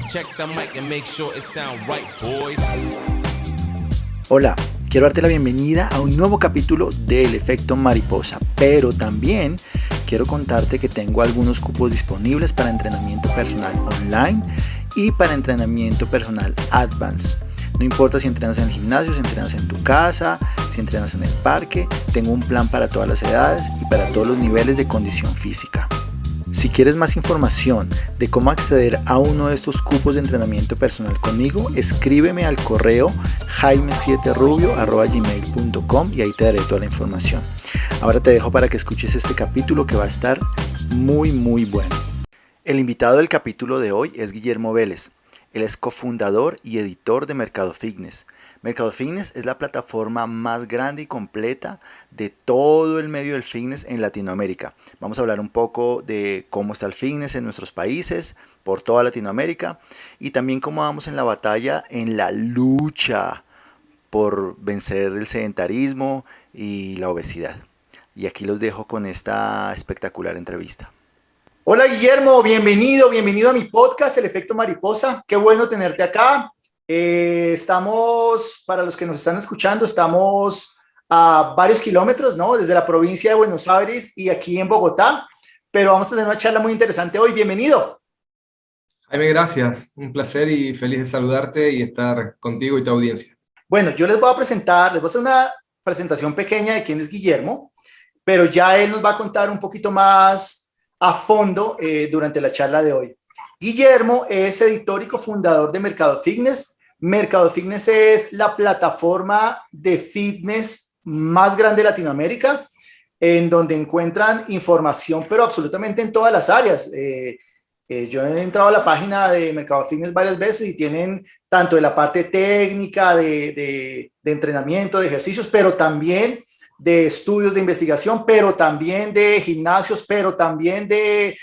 Check the mic and make sure it sound right, boys. Hola, quiero darte la bienvenida a un nuevo capítulo del Efecto Mariposa, pero también quiero contarte que tengo algunos cupos disponibles para entrenamiento personal online y para entrenamiento personal advanced. No importa si entrenas en el gimnasio, si entrenas en tu casa, si entrenas en el parque, tengo un plan para todas las edades y para todos los niveles de condición física. Si quieres más información de cómo acceder a uno de estos cupos de entrenamiento personal conmigo, escríbeme al correo jaime7rubio@gmail.com y ahí te daré toda la información. Ahora te dejo para que escuches este capítulo que va a estar muy bueno. El invitado del capítulo de hoy es Guillermo Vélez. Él es cofundador y editor de Mercado Fitness. Mercado Fitness es la plataforma más grande y completa de todo el medio del fitness en Latinoamérica. Vamos a hablar un poco de cómo está el fitness en nuestros países, por toda Latinoamérica, y también cómo vamos en la batalla, en la lucha por vencer el sedentarismo y la obesidad. Y aquí los dejo con esta espectacular entrevista. Hola Guillermo, bienvenido a mi podcast, El Efecto Mariposa. Qué bueno tenerte acá. Estamos, para los que nos están escuchando, estamos a varios kilómetros, ¿no? Desde la provincia de Buenos Aires y aquí en Bogotá, pero vamos a tener una charla muy interesante hoy. Bienvenido. Jaime, gracias. Un placer y feliz de saludarte y estar contigo y tu audiencia. Bueno, yo les voy a hacer una presentación pequeña de quién es Guillermo, pero ya él nos va a contar un poquito más a fondo durante la charla de hoy. Guillermo es editor y cofundador de Mercado Fitness. Mercado Fitness es la plataforma de fitness más grande de Latinoamérica, en donde encuentran información, pero absolutamente en todas las áreas. Yo he entrado a la página de Mercado Fitness varias veces y tienen tanto de la parte técnica, de entrenamiento, de ejercicios, pero también de estudios de investigación, pero también de gimnasios, pero también de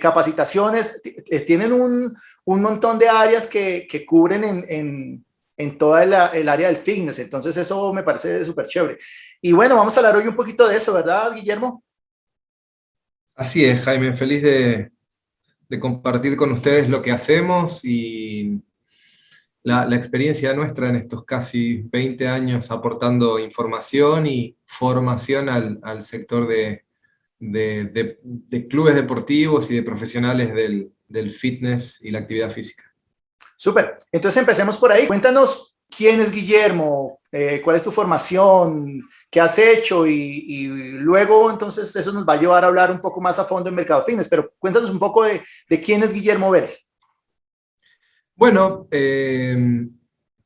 capacitaciones. Tienen un montón de áreas que cubren en toda el área del fitness. Entonces eso me parece súper chévere. Y bueno, vamos a hablar hoy un poquito de eso, ¿verdad, Guillermo? Así es, Jaime, feliz de compartir con ustedes lo que hacemos y la experiencia nuestra en estos casi 20 años aportando información y formación al sector de clubes deportivos y de profesionales del fitness y la actividad física. Súper. Entonces empecemos por ahí. Cuéntanos quién es Guillermo, cuál es tu formación, qué has hecho y luego entonces eso nos va a llevar a hablar un poco más a fondo en Mercado Fitness, pero cuéntanos un poco de quién es Guillermo Vélez. Bueno,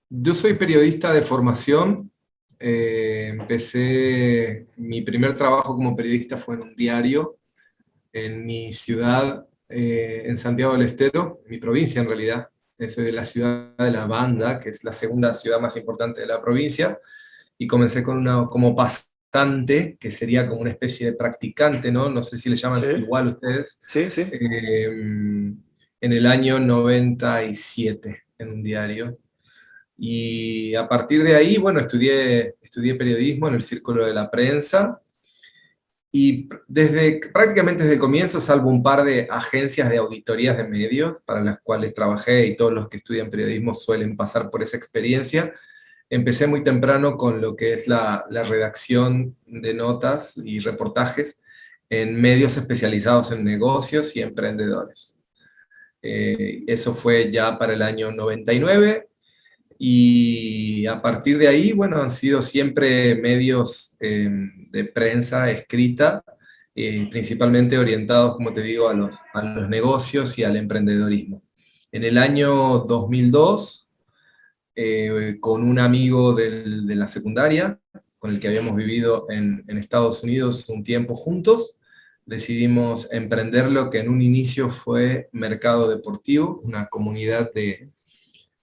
yo soy periodista de formación. Mi primer trabajo como periodista fue en un diario en mi ciudad, en Santiago del Estero, en mi provincia en realidad. Soy de la ciudad de La Banda, que es la segunda ciudad más importante de la provincia, y comencé como pasante, que sería como una especie de practicante, ¿no? No sé si le llaman igual ustedes. Sí. En el año 97, en un diario. Y a partir de ahí, bueno, estudié periodismo en el Círculo de la Prensa, y prácticamente desde el comienzo, salvo un par de agencias de auditorías de medios para las cuales trabajé, y todos los que estudian periodismo suelen pasar por esa experiencia, empecé muy temprano con lo que es la redacción de notas y reportajes en medios especializados en negocios y emprendedores. Eso fue ya para el año 99, y a partir de ahí, bueno, han sido siempre medios de prensa escrita, principalmente orientados, como te digo, a los negocios y al emprendedorismo. En el año 2002, con un amigo de la secundaria, con el que habíamos vivido en Estados Unidos un tiempo juntos, decidimos emprender lo que en un inicio fue Mercado Deportivo, una comunidad de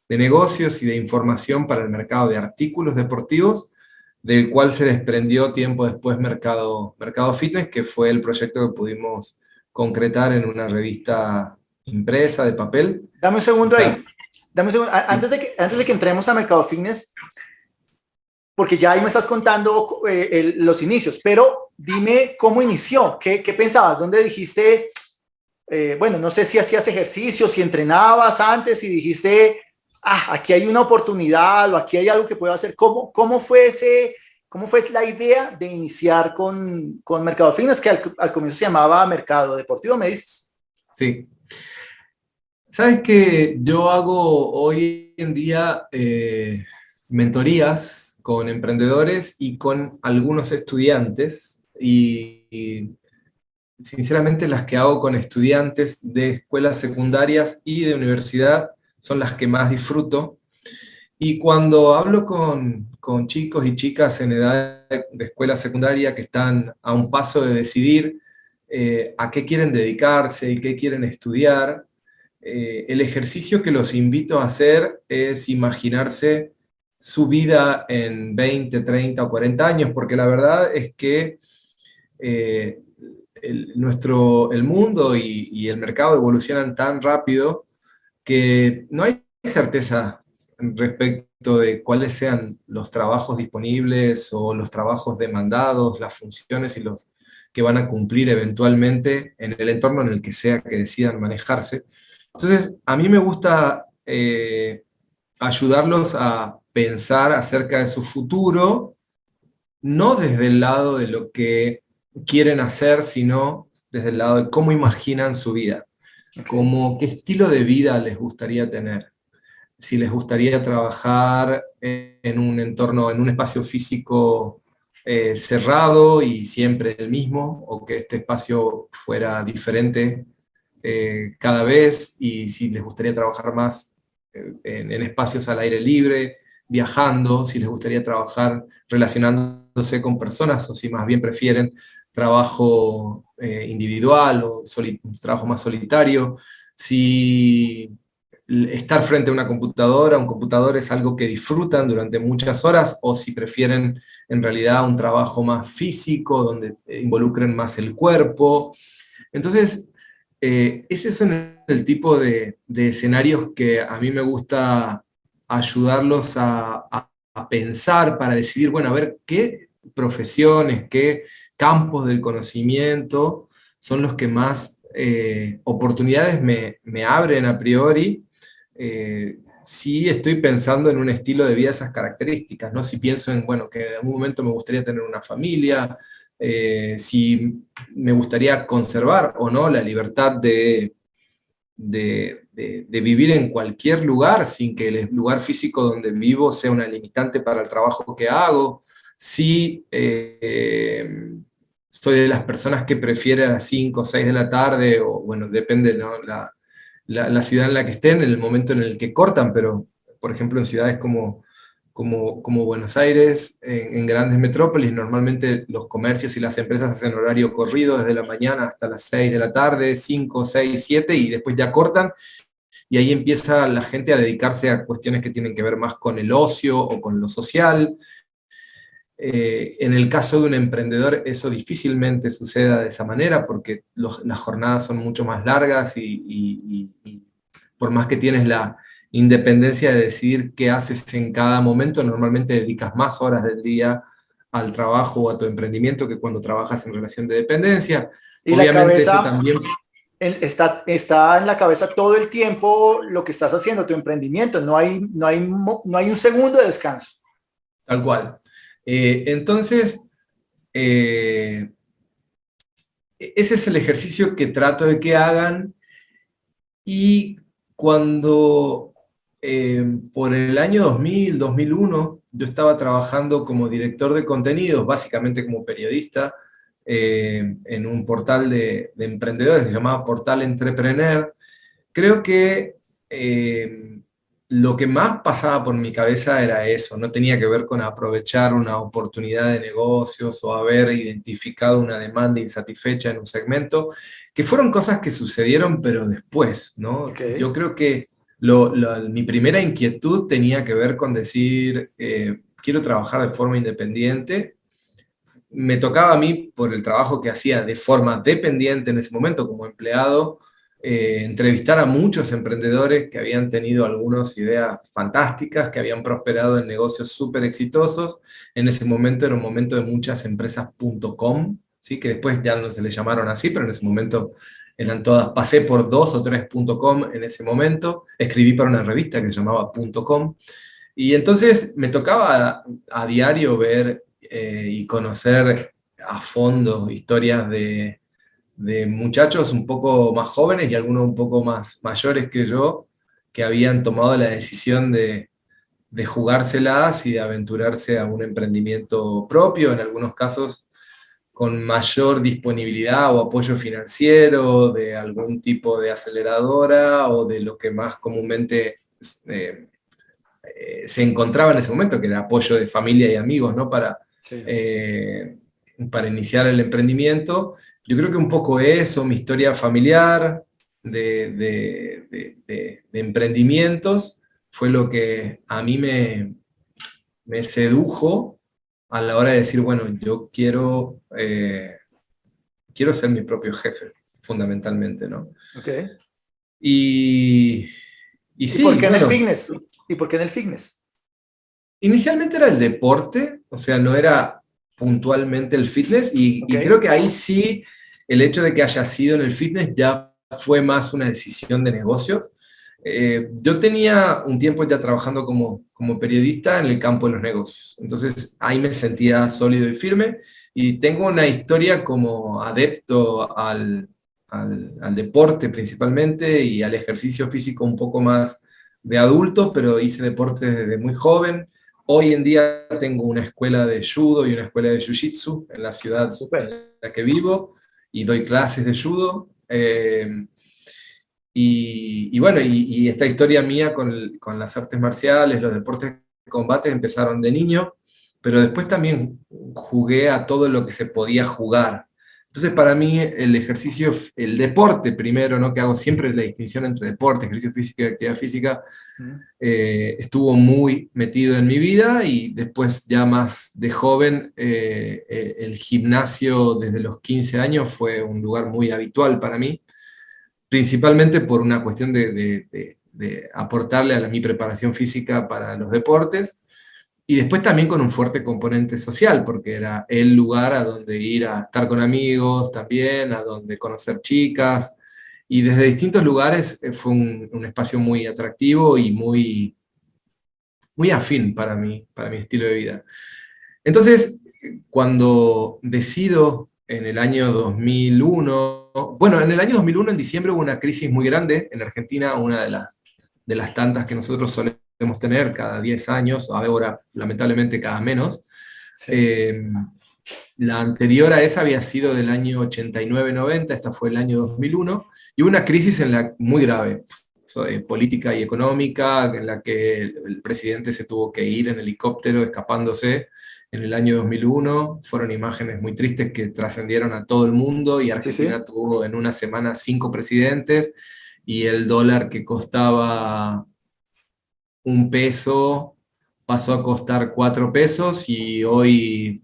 negocios y de información para el mercado de artículos deportivos, del cual se desprendió tiempo después Mercado Fitness, que fue el proyecto que pudimos concretar en una revista impresa de papel. Dame un segundo ahí. Antes de que entremos a Mercado Fitness, porque ya ahí me estás contando los inicios, pero dime cómo inició, qué pensabas, dónde dijiste, bueno, no sé si hacías ejercicio, si entrenabas antes y dijiste, aquí hay una oportunidad o aquí hay algo que puedo hacer. ¿Cómo fue cómo fue la idea de iniciar con Mercado Fitness, que al comienzo se llamaba Mercado Deportivo, me dices? Sí. Sabes que yo hago hoy en día mentorías con emprendedores y con algunos estudiantes y sinceramente las que hago con estudiantes de escuelas secundarias y de universidad son las que más disfruto. Y cuando hablo con chicos y chicas en edad de escuela secundaria que están a un paso de decidir a qué quieren dedicarse y qué quieren estudiar, el ejercicio que los invito a hacer es imaginarse su vida en 20, 30 o 40 años, porque la verdad es que eh, el mundo y el mercado evolucionan tan rápido que no hay certeza respecto de cuáles sean los trabajos disponibles o los trabajos demandados, las funciones y los que van a cumplir eventualmente en el entorno en el que sea que decidan manejarse. Entonces, a mí me gusta ayudarlos a pensar acerca de su futuro, no desde el lado de lo que quieren hacer, sino desde el lado de cómo imaginan su vida, Okay. como qué estilo de vida les gustaría tener. Si les gustaría trabajar en un entorno, en un espacio físico cerrado y siempre el mismo, o que este espacio fuera diferente cada vez, y si les gustaría trabajar más en espacios al aire libre, viajando, si les gustaría trabajar relacionándose con personas, o si más bien prefieren trabajo individual o un trabajo más solitario, si estar frente a una computadora, un computador es algo que disfrutan durante muchas horas, o si prefieren en realidad un trabajo más físico, donde involucren más el cuerpo. Entonces, ese es el tipo de escenarios que a mí me gusta ayudarlos a pensar para decidir, bueno, a ver qué profesiones, qué campos del conocimiento son los que más oportunidades me abren a priori, si estoy pensando en un estilo de vida de esas características, ¿no? Si pienso en, bueno, que en algún momento me gustaría tener una familia, si me gustaría conservar o no la libertad de vivir en cualquier lugar sin que el lugar físico donde vivo sea una limitante para el trabajo que hago, si soy de las personas que prefiere a las 5 o 6 de la tarde, o bueno, depende, ¿no? La ciudad en la que estén, en el momento en el que cortan, pero por ejemplo en ciudades como Buenos Aires, en grandes metrópolis, normalmente los comercios y las empresas hacen horario corrido desde la mañana hasta las 6 de la tarde, 5, 6, 7, y después ya cortan, y ahí empieza la gente a dedicarse a cuestiones que tienen que ver más con el ocio o con lo social. En el caso de un emprendedor, eso difícilmente suceda de esa manera, porque las jornadas son mucho más largas y por más que tienes la independencia de decidir qué haces en cada momento, normalmente dedicas más horas del día al trabajo o a tu emprendimiento que cuando trabajas en relación de dependencia. Y la Obviamente eso cabeza también... está en la cabeza todo el tiempo lo que estás haciendo, tu emprendimiento. No hay un segundo de descanso. Tal cual. Entonces, eh, ese es el ejercicio que trato de que hagan. Y cuando por el año 2000, 2001, yo estaba trabajando como director de contenidos, básicamente como periodista, en un portal de emprendedores, se llamaba Portal Entrepreneur. Creo que lo que más pasaba por mi cabeza era eso, no tenía que ver con aprovechar una oportunidad de negocios o haber identificado una demanda insatisfecha en un segmento, que fueron cosas que sucedieron, pero después, ¿no? Okay. Yo creo que mi primera inquietud tenía que ver con decir, quiero trabajar de forma independiente. Me tocaba a mí, por el trabajo que hacía de forma dependiente en ese momento como empleado, entrevistar a muchos emprendedores que habían tenido algunas ideas fantásticas, que habían prosperado en negocios súper exitosos. En ese momento era un momento de muchas empresas .com, ¿sí? Que después ya no se le llamaron así, pero en ese momento eran todas, pasé por 2 o 3.com en ese momento, escribí para una revista que se llamaba .com, y entonces me tocaba a diario ver y conocer a fondo historias de muchachos un poco más jóvenes y algunos un poco más mayores que yo, que habían tomado la decisión de jugárselas y de aventurarse a un emprendimiento propio, en algunos casos con mayor disponibilidad o apoyo financiero de algún tipo de aceleradora o de lo que más comúnmente eh, se encontraba en ese momento, que era apoyo de familia y amigos, ¿no? Sí. Para iniciar el emprendimiento. Yo creo que un poco eso, mi historia familiar de emprendimientos, fue lo que a mí me sedujo a la hora de decir, bueno, yo quiero ser mi propio jefe, fundamentalmente, ¿no? Ok. Y, y ¿Y por sí, qué en el bueno, fitness? ¿Y por qué en el fitness? inicialmente era el deporte, o sea, no era puntualmente el fitness, Ok. y creo que ahí sí el hecho de que haya sido en el fitness ya fue más una decisión de negocios. Yo tenía un tiempo ya trabajando como periodista en el campo de los negocios, entonces ahí me sentía sólido y firme, y tengo una historia como adepto al deporte principalmente y al ejercicio físico un poco más de adulto, pero hice deporte desde muy joven. Hoy en día tengo una escuela de judo y una escuela de jiu-jitsu en la ciudad en Súper. la que vivo, y doy clases de judo. Y bueno, y esta historia mía con las artes marciales, los deportes de combate empezaron de niño, pero después también jugué a todo lo que se podía jugar. Entonces para mí el ejercicio, el deporte primero, ¿no? Que hago siempre la distinción entre deporte, ejercicio físico y actividad física, Mm. estuvo muy metido en mi vida, y después ya más de joven, el gimnasio desde los 15 años fue un lugar muy habitual para mí, principalmente por una cuestión de aportarle a mi preparación física para los deportes, y después también con un fuerte componente social, porque era el lugar a donde ir a estar con amigos también, a donde conocer chicas, y desde distintos lugares fue un espacio muy atractivo y muy afín para mi estilo de vida. Entonces, cuando decido en el año 2001, bueno, en el año 2001, en diciembre, hubo una crisis muy grande en Argentina, una de las tantas que nosotros solemos tener cada 10 años, ahora lamentablemente cada menos. Sí. Eh, la anterior a esa había sido del año 89-90, esta fue el año 2001, y hubo una crisis muy grave, política y económica, en la que el presidente se tuvo que ir en helicóptero escapándose en el año 2001. Fueron imágenes muy tristes que trascendieron a todo el mundo, y Sí, sí. Argentina tuvo en una semana 5 presidentes, y el dólar que costaba un peso pasó a costar 4 pesos, y hoy,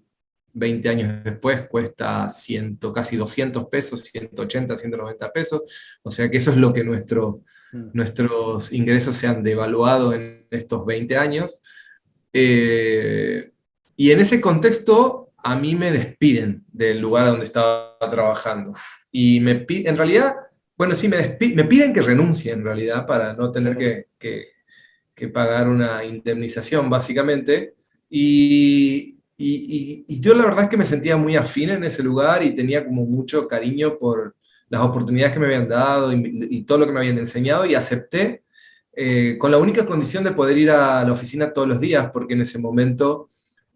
20 años después, cuesta casi 200 pesos, 180, 190 pesos. O sea que eso es lo que Mm. nuestros ingresos se han devaluado en estos 20 años. Eh, y en ese contexto, a mí me despiden del lugar donde estaba trabajando. Y en realidad, bueno, sí, me piden que renuncie en realidad para no Sí. tener que pagar una indemnización, básicamente. Y yo la verdad es que me sentía muy afín en ese lugar, y tenía como mucho cariño por las oportunidades que me habían dado y todo lo que me habían enseñado, y acepté, con la única condición de poder ir a la oficina todos los días, porque en ese momento,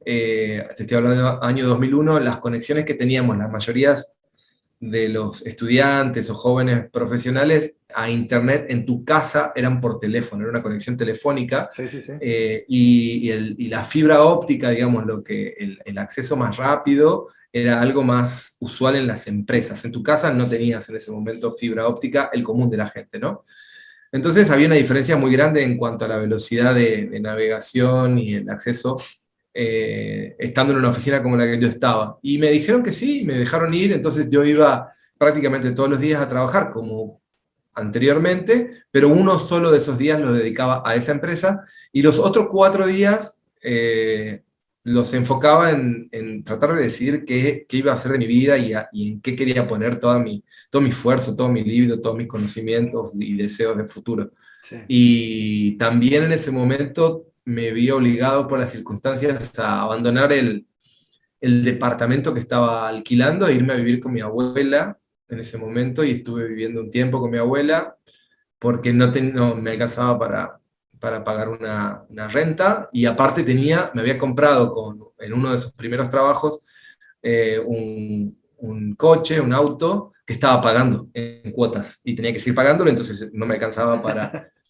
te estoy hablando del año 2001, las conexiones que teníamos, las mayorías de los estudiantes o jóvenes profesionales a Internet en tu casa eran por teléfono, era una conexión telefónica, Sí, sí, sí. y la fibra óptica, digamos, el acceso más rápido, era algo más usual en las empresas. En tu casa no tenías en ese momento fibra óptica, el común de la gente, ¿no? Entonces había una diferencia muy grande en cuanto a la velocidad de navegación y el acceso, estando en una oficina como la que yo estaba. Y me dijeron que sí, me dejaron ir, entonces yo iba prácticamente todos los días a trabajar como anteriormente, pero uno solo de esos días lo dedicaba a esa empresa, y los otros 4 días los enfocaba en tratar de decidir qué iba a hacer de mi vida y en qué quería poner todo mi esfuerzo, todo mi libido, todos mis conocimientos y deseos de futuro. Sí, Y también en ese momento me vi obligado por las circunstancias a abandonar el departamento que estaba alquilando e irme a vivir con mi abuela en ese momento, y estuve viviendo un tiempo con mi abuela porque no me alcanzaba para pagar una renta, y aparte me había comprado en uno de sus primeros trabajos un coche, un auto, que estaba pagando en cuotas, y tenía que seguir pagándolo, entonces no me alcanzaba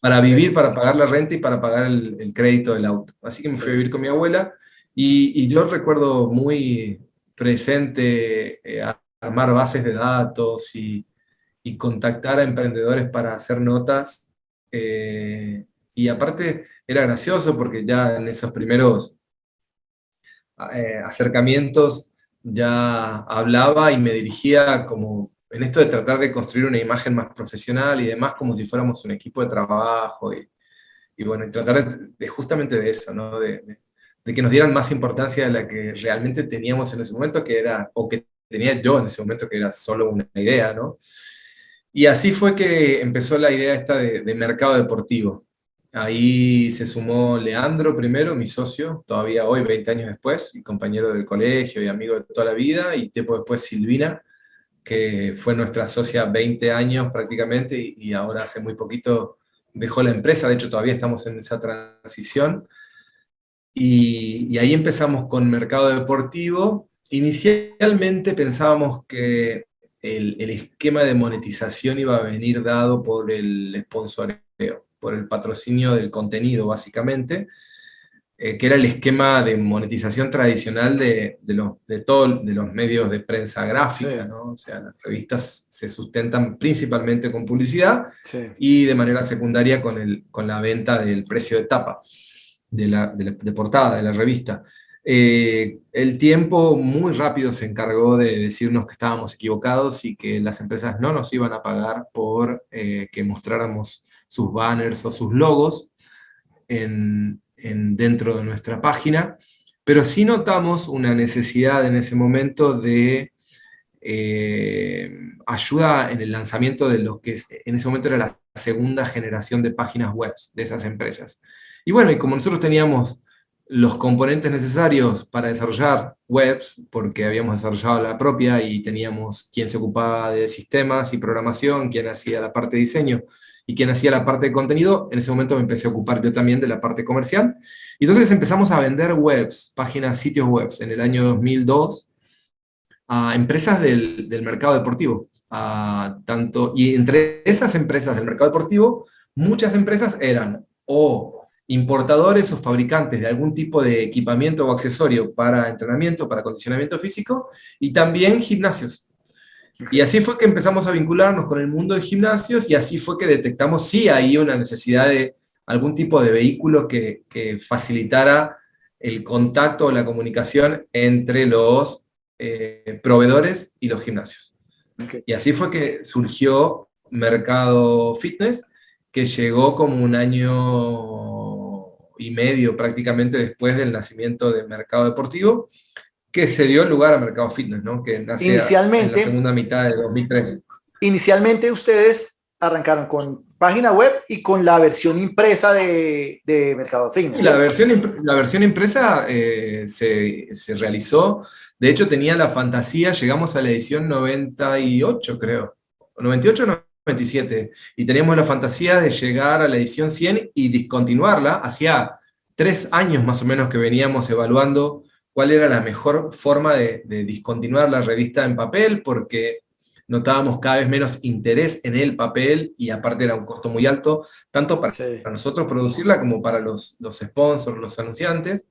para sí, vivir, para pagar la renta y para pagar el crédito del auto. Así que me sí. fui a vivir con mi abuela, y yo recuerdo muy presente armar bases de datos y contactar a emprendedores para hacer notas. Y aparte era gracioso porque ya en esos primeros acercamientos ya hablaba y me dirigía como en esto de tratar de construir una imagen más profesional y demás, como si fuéramos un equipo de trabajo, y bueno, y tratar justamente de eso, ¿no? De que nos dieran más importancia de la que realmente teníamos en ese momento, que era, o que tenía yo en ese momento, que era solo una idea, ¿no? Y así fue que empezó la idea esta de mercado deportivo. Ahí se sumó Leandro primero, mi socio, todavía hoy, 20 años después, y compañero del colegio y amigo de toda la vida, y tiempo después Silvina, que fue nuestra socia 20 años prácticamente, y ahora hace muy poquito dejó la empresa, de hecho todavía estamos en esa transición. Y ahí empezamos con mercado deportivo. Inicialmente pensábamos que el esquema de monetización iba a venir dado por el sponsoreo, por el patrocinio del contenido, básicamente, que era el esquema de monetización tradicional de los medios de prensa Sí, gráfica, ¿no? O sea, las revistas se sustentan principalmente con publicidad sí. y de manera secundaria con la venta del precio de tapa de portada de la revista. El tiempo muy rápido se encargó de decirnos que estábamos equivocados y que las empresas no nos iban a pagar por que mostráramos sus banners o sus logos dentro de nuestra página, pero sí notamos una necesidad en ese momento de ayuda en el lanzamiento de lo que en ese momento era la segunda generación de páginas web de esas empresas. Y bueno, y como nosotros teníamos los componentes necesarios para desarrollar webs, porque habíamos desarrollado la propia y teníamos quien se ocupaba de sistemas y programación, quien hacía la parte de diseño y quien hacía la parte de contenido, en ese momento me empecé a ocupar yo también de la parte comercial. Y entonces empezamos a vender webs, páginas, sitios webs, en el año 2002 a empresas del mercado deportivo. Y entre esas empresas del mercado deportivo, muchas empresas eran o importadores o fabricantes de algún tipo de equipamiento o accesorio para entrenamiento, para acondicionamiento físico, y también gimnasios. Ok. Y así fue que empezamos a vincularnos con el mundo de gimnasios, y así fue que detectamos sí ahí una necesidad de algún tipo de vehículo que facilitara el contacto o la comunicación entre los proveedores y los gimnasios. Ok. Y así fue que surgió Mercado Fitness, que llegó como un año y medio prácticamente después del nacimiento del Mercado Deportivo, que se dio lugar a Mercado Fitness, ¿no? Que nace en la Inicialmente, segunda mitad de 2003. inicialmente ustedes arrancaron con página web y con la versión impresa de Mercado Fitness, Y ¿cierto? la versión impresa se realizó, de hecho tenía la fantasía, llegamos a la edición 98 creo, 98 o 97, y teníamos la fantasía de llegar a la edición 100 y discontinuarla. Hacía 3 años más o menos que veníamos evaluando cuál era la mejor forma de discontinuar la revista en papel, porque notábamos cada vez menos interés en el papel, y aparte era un costo muy alto, tanto para Sí. nosotros producirla como para los sponsors, los anunciantes.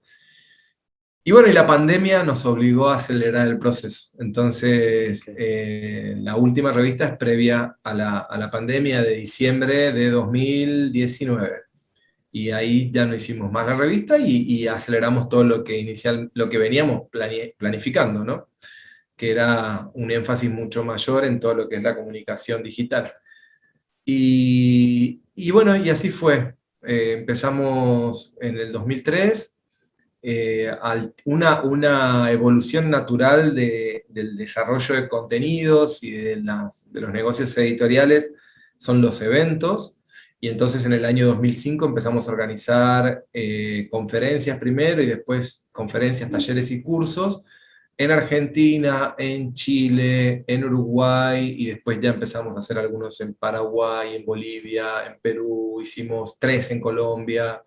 Y bueno, y la pandemia nos obligó a acelerar el proceso. Entonces, Ok. la última revista es previa a la pandemia de diciembre de 2019. Y ahí ya no hicimos más la revista, y aceleramos todo lo que veníamos planificando, ¿no? Que era un énfasis mucho mayor en todo lo que es la comunicación digital. Y bueno, y así fue. Empezamos en el 2003, una evolución natural del desarrollo de contenidos y de los negocios editoriales son los eventos, y entonces en el año 2005 empezamos a organizar conferencias primero y después conferencias, talleres y cursos en Argentina, en Chile, en Uruguay, y después ya empezamos a hacer algunos en Paraguay, en Bolivia, en Perú, hicimos 3 en Colombia,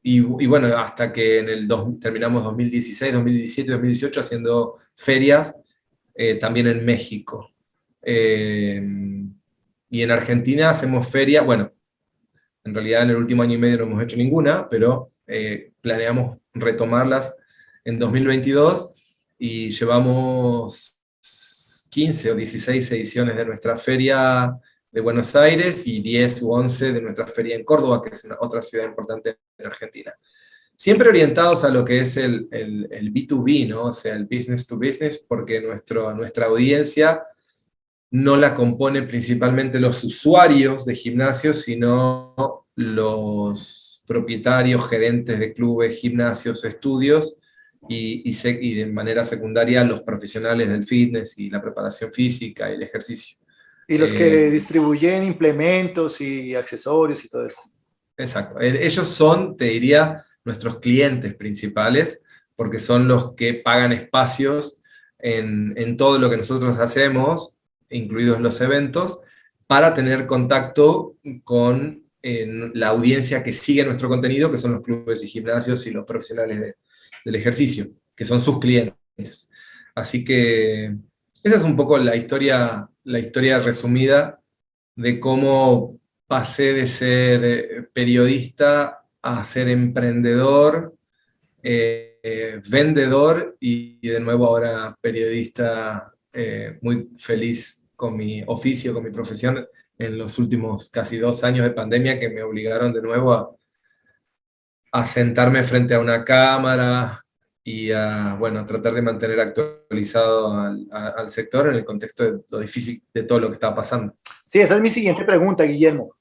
y bueno, hasta que terminamos 2016, 2017, 2018 haciendo ferias también en México. Y en Argentina hacemos ferias, bueno, en realidad en el último año y medio no hemos hecho ninguna, pero planeamos retomarlas en 2022 y llevamos 15 o 16 ediciones de nuestra feria de Buenos Aires y 10 u 11 de nuestra feria en Córdoba, que es otra ciudad importante en Argentina. Siempre orientados a lo que es el B2B, ¿no? O sea, el business to business, porque nuestra audiencia no la componen principalmente los usuarios de gimnasios, sino los propietarios, gerentes de clubes, gimnasios, estudios, y de manera secundaria los profesionales del fitness y la preparación física y el ejercicio. Y los que distribuyen implementos y accesorios y todo esto. Exacto. Ellos son, te diría, nuestros clientes principales, porque son los que pagan espacios en todo lo que nosotros hacemos, incluidos los eventos, para tener contacto con la audiencia que sigue nuestro contenido, que son los clubes y gimnasios y los profesionales del ejercicio, que son sus clientes. Así que esa es un poco la historia resumida de cómo pasé de ser periodista a ser emprendedor, vendedor y de nuevo ahora periodista, muy feliz con mi oficio, con mi profesión, en los últimos casi 2 años de pandemia que me obligaron de nuevo a sentarme frente a una cámara y a tratar de mantener actualizado al sector en el contexto de lo difícil de todo lo que estaba pasando. Sí, esa es mi siguiente pregunta, Guillermo.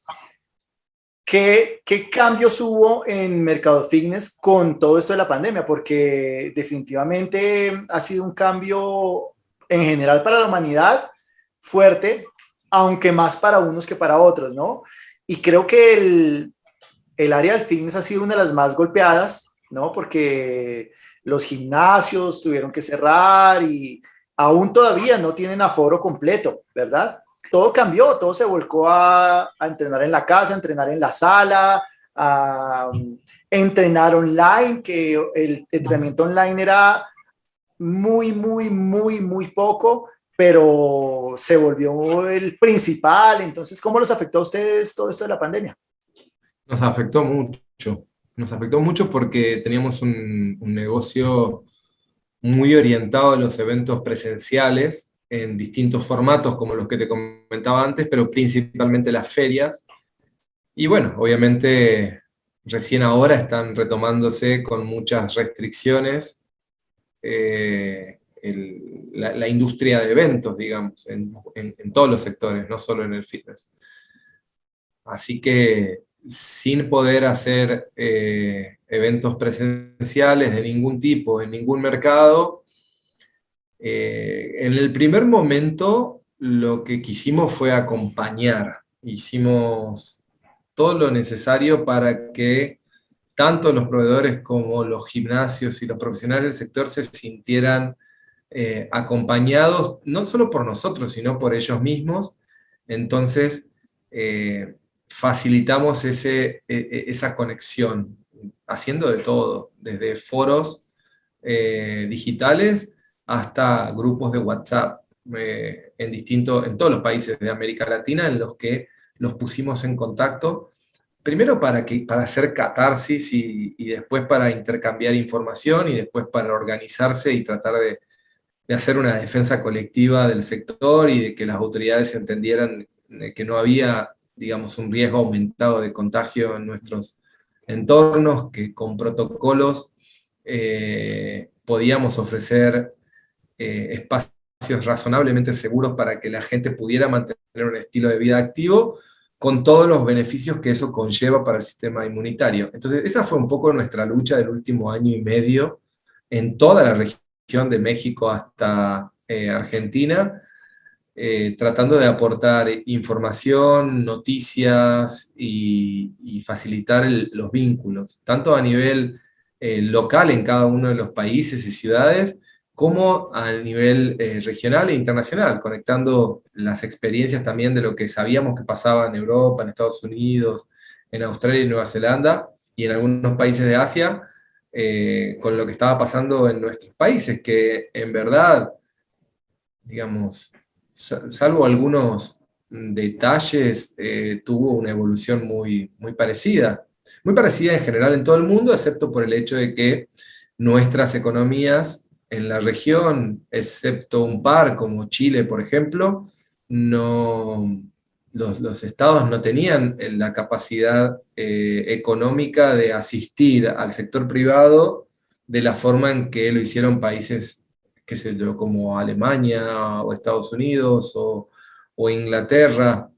¿Qué cambios hubo en Mercado Fitness con todo esto de la pandemia? Porque definitivamente ha sido un cambio en general para la humanidad fuerte, aunque más para unos que para otros, ¿no? Y creo que el área del fitness ha sido una de las más golpeadas, ¿no? Porque los gimnasios tuvieron que cerrar y aún todavía no tienen aforo completo, ¿verdad? Todo cambió, todo se volcó a entrenar en la casa, a entrenar en la sala, a entrenar online, que el entrenamiento online era muy, muy, muy, muy poco, pero se volvió el principal. Entonces, ¿cómo los afectó a ustedes todo esto de la pandemia? Nos afectó mucho porque teníamos un negocio muy orientado a los eventos presenciales en distintos formatos como los que te comentaba antes, pero principalmente las ferias. Y bueno, obviamente recién ahora están retomándose con muchas restricciones la industria de eventos, digamos, en todos los sectores, no solo en el fitness. Así que sin poder hacer eventos presenciales de ningún tipo, en ningún mercado, en el primer momento lo que quisimos fue acompañar. Hicimos todo lo necesario para que tanto los proveedores como los gimnasios y los profesionales del sector se sintieran acompañados, no solo por nosotros, sino por ellos mismos. Entonces, facilitamos esa conexión, haciendo de todo, desde foros digitales hasta grupos de WhatsApp en todos los países de América Latina, en los que los pusimos en contacto, primero para hacer catarsis y después para intercambiar información y después para organizarse y tratar de hacer una defensa colectiva del sector y de que las autoridades entendieran que no había, digamos, un riesgo aumentado de contagio en nuestros entornos, que con protocolos podíamos ofrecer espacios razonablemente seguros para que la gente pudiera mantener un estilo de vida activo, con todos los beneficios que eso conlleva para el sistema inmunitario. Entonces, esa fue un poco nuestra lucha del último año y medio en toda la región de México hasta Argentina, tratando de aportar información, noticias y facilitar los vínculos, tanto a nivel local en cada uno de los países y ciudades, como a nivel regional e internacional, conectando las experiencias también de lo que sabíamos que pasaba en Europa, en Estados Unidos, en Australia y Nueva Zelanda, y en algunos países de Asia, con lo que estaba pasando en nuestros países, que en verdad, digamos, salvo algunos detalles, tuvo una evolución muy parecida. Muy parecida en general en todo el mundo, excepto por el hecho de que nuestras economías en la región, excepto un par como Chile, por ejemplo, no, los estados no tenían la capacidad económica de asistir al sector privado de la forma en que lo hicieron países, qué sé yo, como Alemania o Estados Unidos o Inglaterra,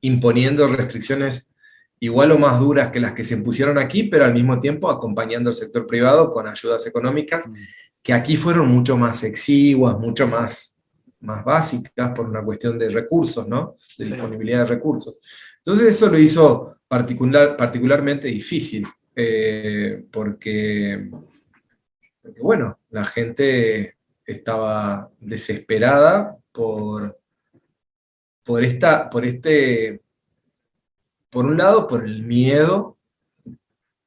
imponiendo restricciones igual o más duras que las que se impusieron aquí, pero al mismo tiempo acompañando al sector privado con ayudas económicas, que aquí fueron mucho más exiguas, mucho más básicas por una cuestión de recursos, ¿no? De disponibilidad de recursos. Entonces eso lo hizo particularmente difícil, porque, bueno, la gente estaba desesperada por un lado, por el miedo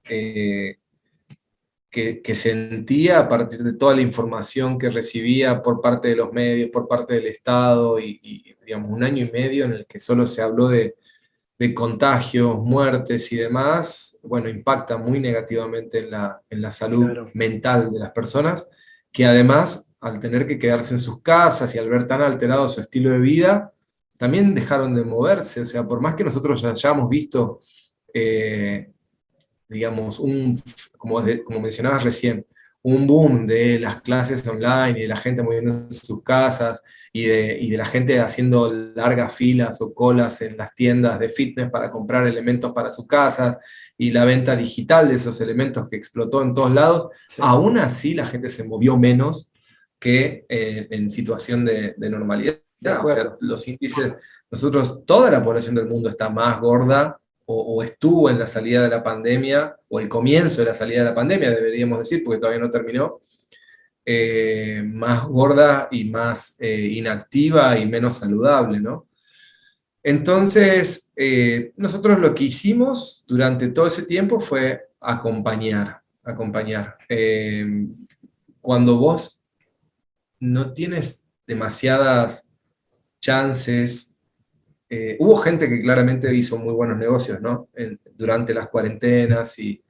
que sentía a partir de toda la información que recibía por parte de los medios, por parte del Estado, y digamos, un año y medio en el que solo se habló de contagios, muertes y demás, bueno, impacta muy negativamente en la salud mental de las personas, que además, al tener que quedarse en sus casas y al ver tan alterado su estilo de vida, también dejaron de moverse. O sea, por más que nosotros ya hayamos visto, digamos, como mencionabas recién, un boom de las clases online y de la gente moviendo en sus casas y de la gente haciendo largas filas o colas en las tiendas de fitness para comprar elementos para sus casas y la venta digital de esos elementos que explotó en todos lados, aún así la gente se movió menos que en situación de normalidad. O sea, los índices, nosotros, toda la población del mundo está más gorda o estuvo en la salida de la pandemia, o el comienzo de la salida de la pandemia, deberíamos decir, porque todavía no terminó, más gorda y más inactiva y menos saludable, ¿no? Entonces, nosotros lo que hicimos durante todo ese tiempo fue acompañar. Cuando vos no tienes demasiadas chances. Hubo gente que claramente hizo muy buenos negocios, ¿no? Durante las cuarentenas y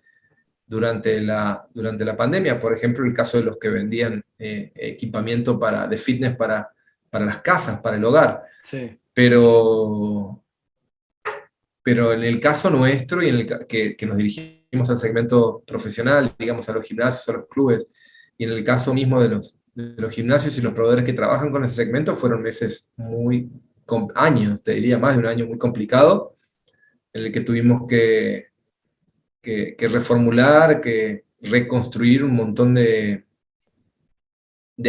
durante la pandemia. Por ejemplo, el caso de los que vendían equipamiento de fitness para las casas, para el hogar. Sí. Pero en el caso nuestro, y en el que nos dirigimos al segmento profesional, digamos a los gimnasios, a los clubes, y en el caso mismo de los gimnasios y los proveedores que trabajan con ese segmento, fueron meses años, te diría más de un año muy complicado, en el que tuvimos que reformular, que reconstruir un montón de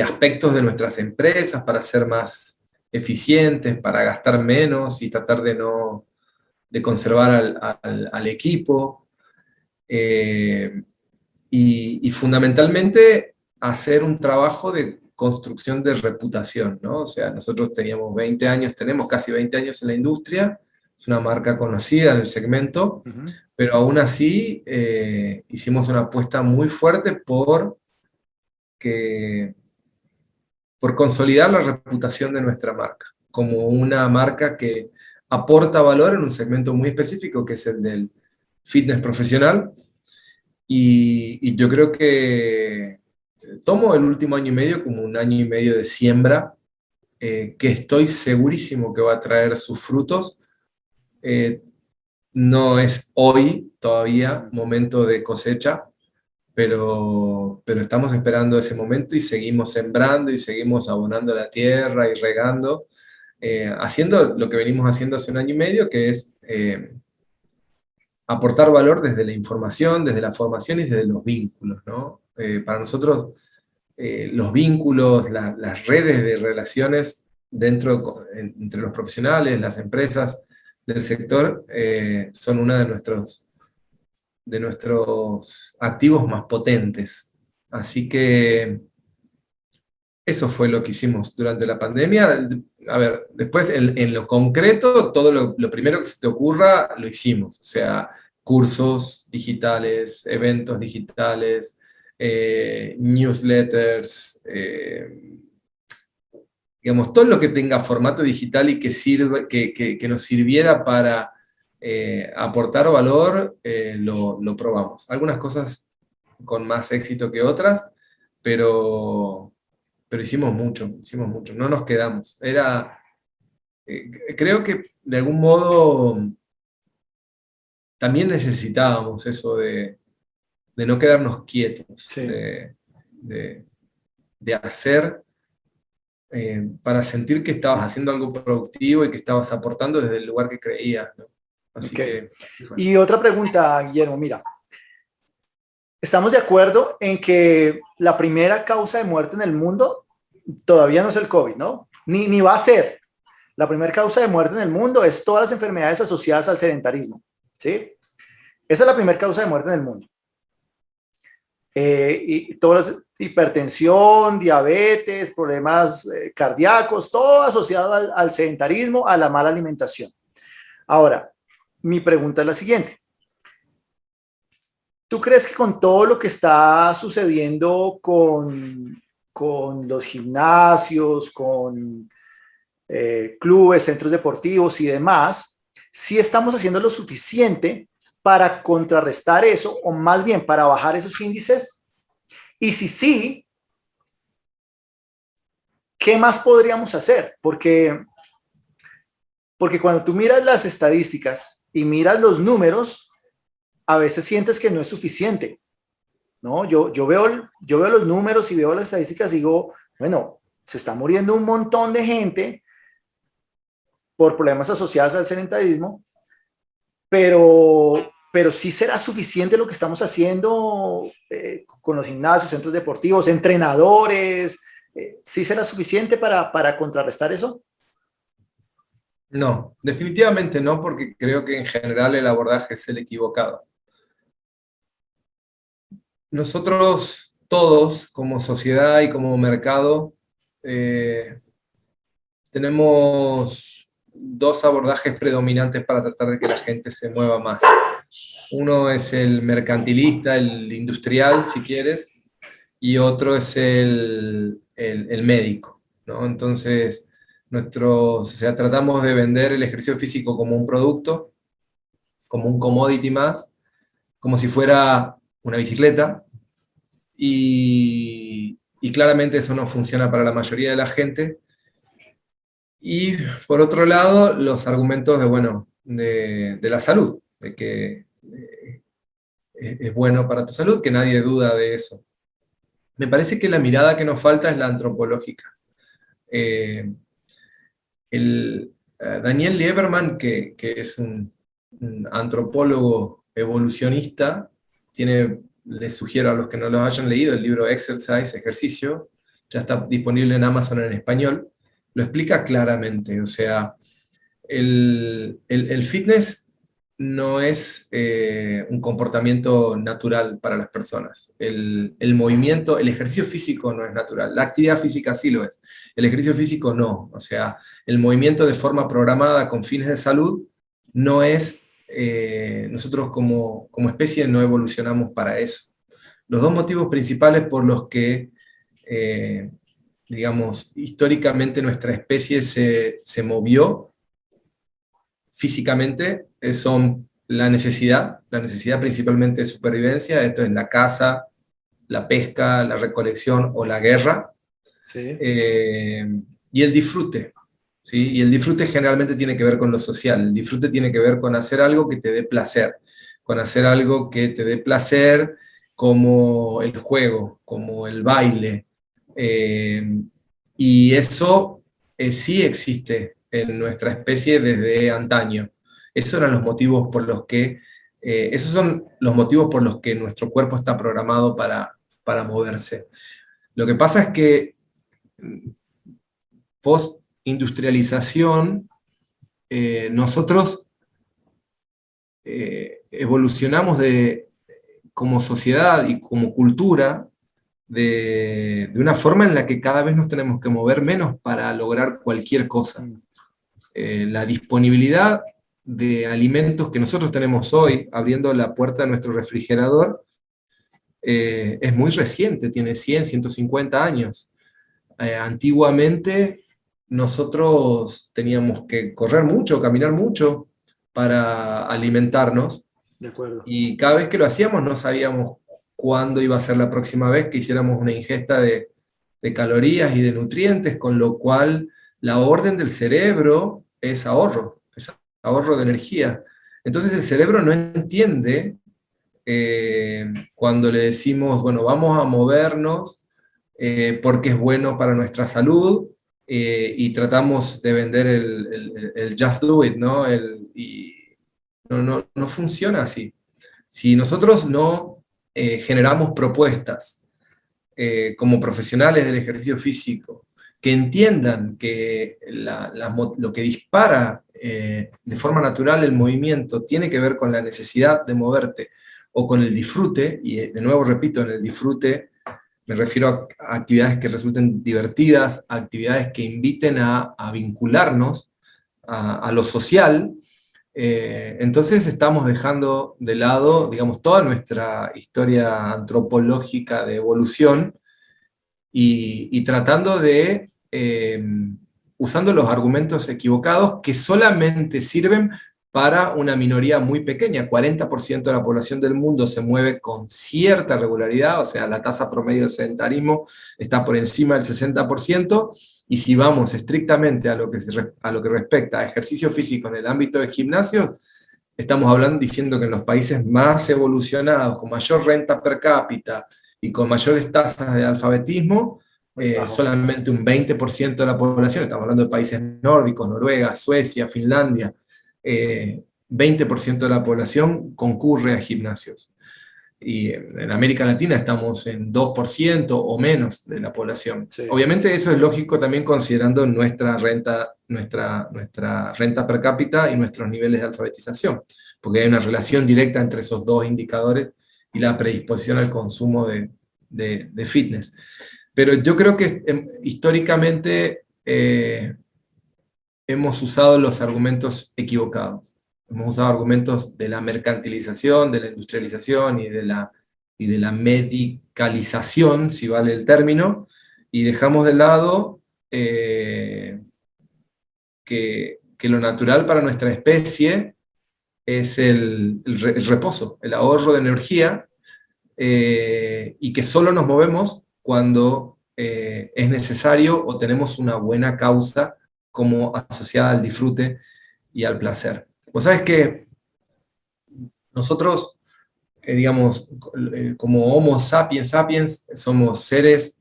aspectos de nuestras empresas para ser más eficientes, para gastar menos y tratar de conservar al equipo. Y fundamentalmente hacer un trabajo de construcción de reputación, ¿no? O sea, nosotros tenemos casi 20 años en la industria, es una marca conocida en el segmento, pero aún así hicimos una apuesta muy fuerte por consolidar la reputación de nuestra marca, como una marca que aporta valor en un segmento muy específico, que es el del fitness profesional, y yo creo que tomo el último año y medio como un año y medio de siembra, que estoy segurísimo que va a traer sus frutos. No es hoy todavía momento de cosecha, pero estamos esperando ese momento y seguimos sembrando y seguimos abonando la tierra y regando, haciendo lo que venimos haciendo hace un año y medio, que es aportar valor desde la información, desde la formación y desde los vínculos, ¿no? Para nosotros, los vínculos, las redes de relaciones entre los profesionales, las empresas del sector, son uno de nuestros activos más potentes. Así que eso fue lo que hicimos durante la pandemia. A ver, después en lo concreto, todo lo primero que se te ocurra, lo hicimos. O sea, cursos digitales, eventos digitales, newsletters, digamos, todo lo que tenga formato digital y que nos sirviera para aportar valor, lo probamos. Algunas cosas con más éxito que otras, pero hicimos mucho, no nos quedamos. Creo que de algún modo también necesitábamos eso de no quedarnos quietos, Sí. de hacer para sentir que estabas haciendo algo productivo y que estabas aportando desde el lugar que creías, ¿no? Así Ok. que... Y otra pregunta, Guillermo, mira, estamos de acuerdo en que la primera causa de muerte en el mundo todavía no es el COVID, ¿no? Ni va a ser. La primera causa de muerte en el mundo es todas las enfermedades asociadas al sedentarismo, ¿sí? Esa es la primera causa de muerte en el mundo. Y todas las hipertensión, diabetes, problemas cardíacos, todo asociado al sedentarismo, a la mala alimentación. Ahora, mi pregunta es la siguiente. ¿Tú crees que con todo lo que está sucediendo con los gimnasios, con clubes, centros deportivos y demás, sí estamos haciendo lo suficiente para contrarrestar eso, o más bien para bajar esos índices? Y si sí, ¿qué más podríamos hacer? Porque cuando tú miras las estadísticas y miras los números, a veces sientes que no es suficiente, ¿no? Yo veo los números y veo las estadísticas y digo, bueno, se está muriendo un montón de gente por problemas asociados al sedentarismo, pero sí será suficiente lo que estamos haciendo con los gimnasios, centros deportivos, entrenadores, ¿sí será suficiente para contrarrestar eso? No, definitivamente no, porque creo que en general el abordaje es el equivocado. Nosotros todos, como sociedad y como mercado, tenemos dos abordajes predominantes para tratar de que la gente se mueva más. Uno es el mercantilista, el industrial, si quieres, y otro es el médico, ¿no? Entonces, o sea, tratamos de vender el ejercicio físico como un producto, como un commodity más, como si fuera una bicicleta, y claramente eso no funciona para la mayoría de la gente. Y por otro lado, los argumentos de la salud, de que es bueno para tu salud, que nadie duda de eso. Me parece que la mirada que nos falta es la antropológica. Eh, Daniel Lieberman, que es un antropólogo evolucionista, les sugiero a los que no lo hayan leído el libro Exercise, Ejercicio, ya está disponible en Amazon en español, lo explica claramente. O sea, el fitness no es un comportamiento natural para las personas. El movimiento, el ejercicio físico no es natural. La actividad física sí lo es. El ejercicio físico no. O sea, el movimiento de forma programada con fines de salud no es... nosotros como especie no evolucionamos para eso. Los dos motivos principales por los que digamos, históricamente nuestra especie se movió físicamente son la necesidad principalmente de supervivencia, esto es la caza, la pesca, la recolección o la guerra, Sí. Y el disfrute, ¿sí? Y el disfrute generalmente tiene que ver con lo social, el disfrute tiene que ver con hacer algo que te dé placer, como el juego, como el baile, y eso sí existe en nuestra especie desde antaño. Esos eran los motivos por los que, esos son los motivos por los que nuestro cuerpo está programado para moverse. Lo que pasa es que post-industrialización, nosotros evolucionamos como sociedad y como cultura de una forma en la que cada vez nos tenemos que mover menos para lograr cualquier cosa. La disponibilidad de alimentos que nosotros tenemos hoy, abriendo la puerta de nuestro refrigerador, es muy reciente, tiene 100, 150 años. Antiguamente nosotros teníamos que correr mucho, caminar mucho para alimentarnos. De acuerdo. Y cada vez que lo hacíamos no sabíamos cuándo iba a ser la próxima vez que hiciéramos una ingesta de calorías y de nutrientes, con lo cual la orden del cerebro es ahorro de energía. Entonces el cerebro no entiende cuando le decimos, bueno, vamos a movernos porque es bueno para nuestra salud, y tratamos de vender el just do it, ¿no? Y no funciona así. Si nosotros no generamos propuestas como profesionales del ejercicio físico, que entiendan que lo que dispara de forma natural el movimiento tiene que ver con la necesidad de moverte o con el disfrute, y de nuevo repito, en el disfrute me refiero a actividades que resulten divertidas, a actividades que inviten a vincularnos a lo social. Entonces estamos dejando de lado, digamos, toda nuestra historia antropológica de evolución y tratando de, usando los argumentos equivocados que solamente sirven para una minoría muy pequeña. 40% de la población del mundo se mueve con cierta regularidad, o sea, la tasa promedio de sedentarismo está por encima del 60%, y si vamos estrictamente a lo que respecta a ejercicio físico en el ámbito de gimnasios, estamos hablando diciendo que en los países más evolucionados, con mayor renta per cápita y con mayores tasas de alfabetismo, solamente un 20% de la población, estamos hablando de países nórdicos, Noruega, Suecia, Finlandia, 20% de la población concurre a gimnasios. Y en América Latina estamos en 2% o menos de la población. Sí. Obviamente eso es lógico también considerando nuestra renta per cápita y nuestros niveles de alfabetización, porque hay una relación directa entre esos dos indicadores y la predisposición al consumo de fitness. Pero yo creo que históricamente hemos usado los argumentos equivocados. Hemos usado argumentos de la mercantilización, de la industrialización y de la medicalización, si vale el término, y dejamos de lado que lo natural para nuestra especie es el reposo, el ahorro de energía, y que solo nos movemos cuando es necesario o tenemos una buena causa como asociada al disfrute y al placer. Vos sabés que nosotros, digamos, como Homo sapiens sapiens, somos seres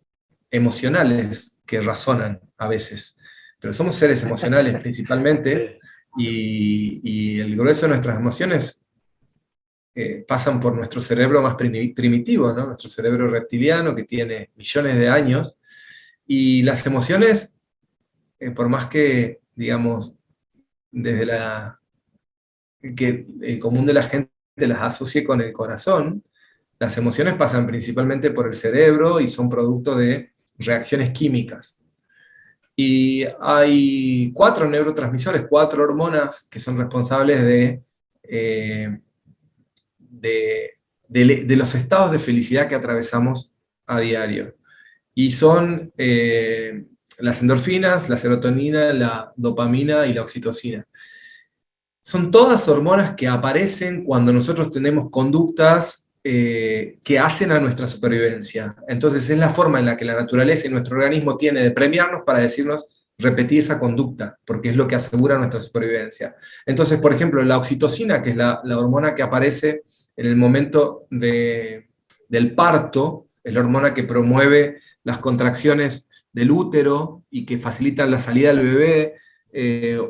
emocionales que razonan a veces, pero somos seres emocionales principalmente, sí. y el grueso de nuestras emociones pasan por nuestro cerebro más primitivo, ¿no? Nuestro cerebro reptiliano, que tiene millones de años, y las emociones, por más que, digamos, desde que el común de la gente las asocie con el corazón, las emociones pasan principalmente por el cerebro y son producto de reacciones químicas. Y hay 4 neurotransmisores, 4 hormonas que son responsables de los estados de felicidad que atravesamos a diario. Y son las endorfinas, la serotonina, la dopamina y la oxitocina. Son todas hormonas que aparecen cuando nosotros tenemos conductas que hacen a nuestra supervivencia. Entonces es la forma en la que la naturaleza y nuestro organismo tiene de premiarnos para decirnos repetir esa conducta, porque es lo que asegura nuestra supervivencia. Entonces, por ejemplo, la oxitocina, que es la hormona que aparece en el momento del parto, es la hormona que promueve las contracciones del útero y que facilitan la salida del bebé,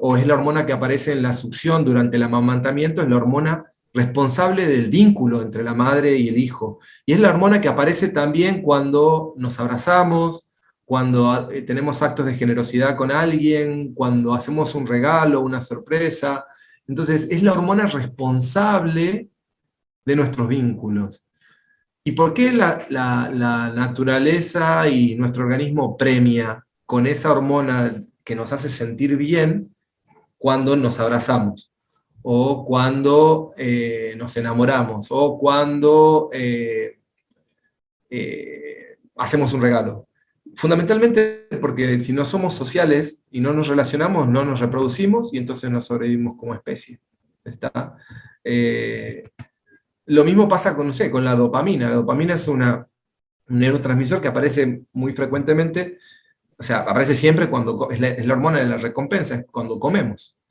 o es la hormona que aparece en la succión durante el amamantamiento, es la hormona responsable del vínculo entre la madre y el hijo. Y es la hormona que aparece también cuando nos abrazamos, cuando tenemos actos de generosidad con alguien, cuando hacemos un regalo, una sorpresa. Entonces, es la hormona responsable de nuestros vínculos. ¿Y por qué la naturaleza y nuestro organismo premia con esa hormona que nos hace sentir bien cuando nos abrazamos? O cuando nos enamoramos, o cuando hacemos un regalo. Fundamentalmente porque si no somos sociales y no nos relacionamos, no nos reproducimos y entonces no sobrevivimos como especie. ¿Está? Lo mismo pasa con, no sé, con la dopamina. La dopamina es un neurotransmisor que aparece muy frecuentemente, o sea, aparece siempre cuando es la hormona de la recompensa, es cuando comemos.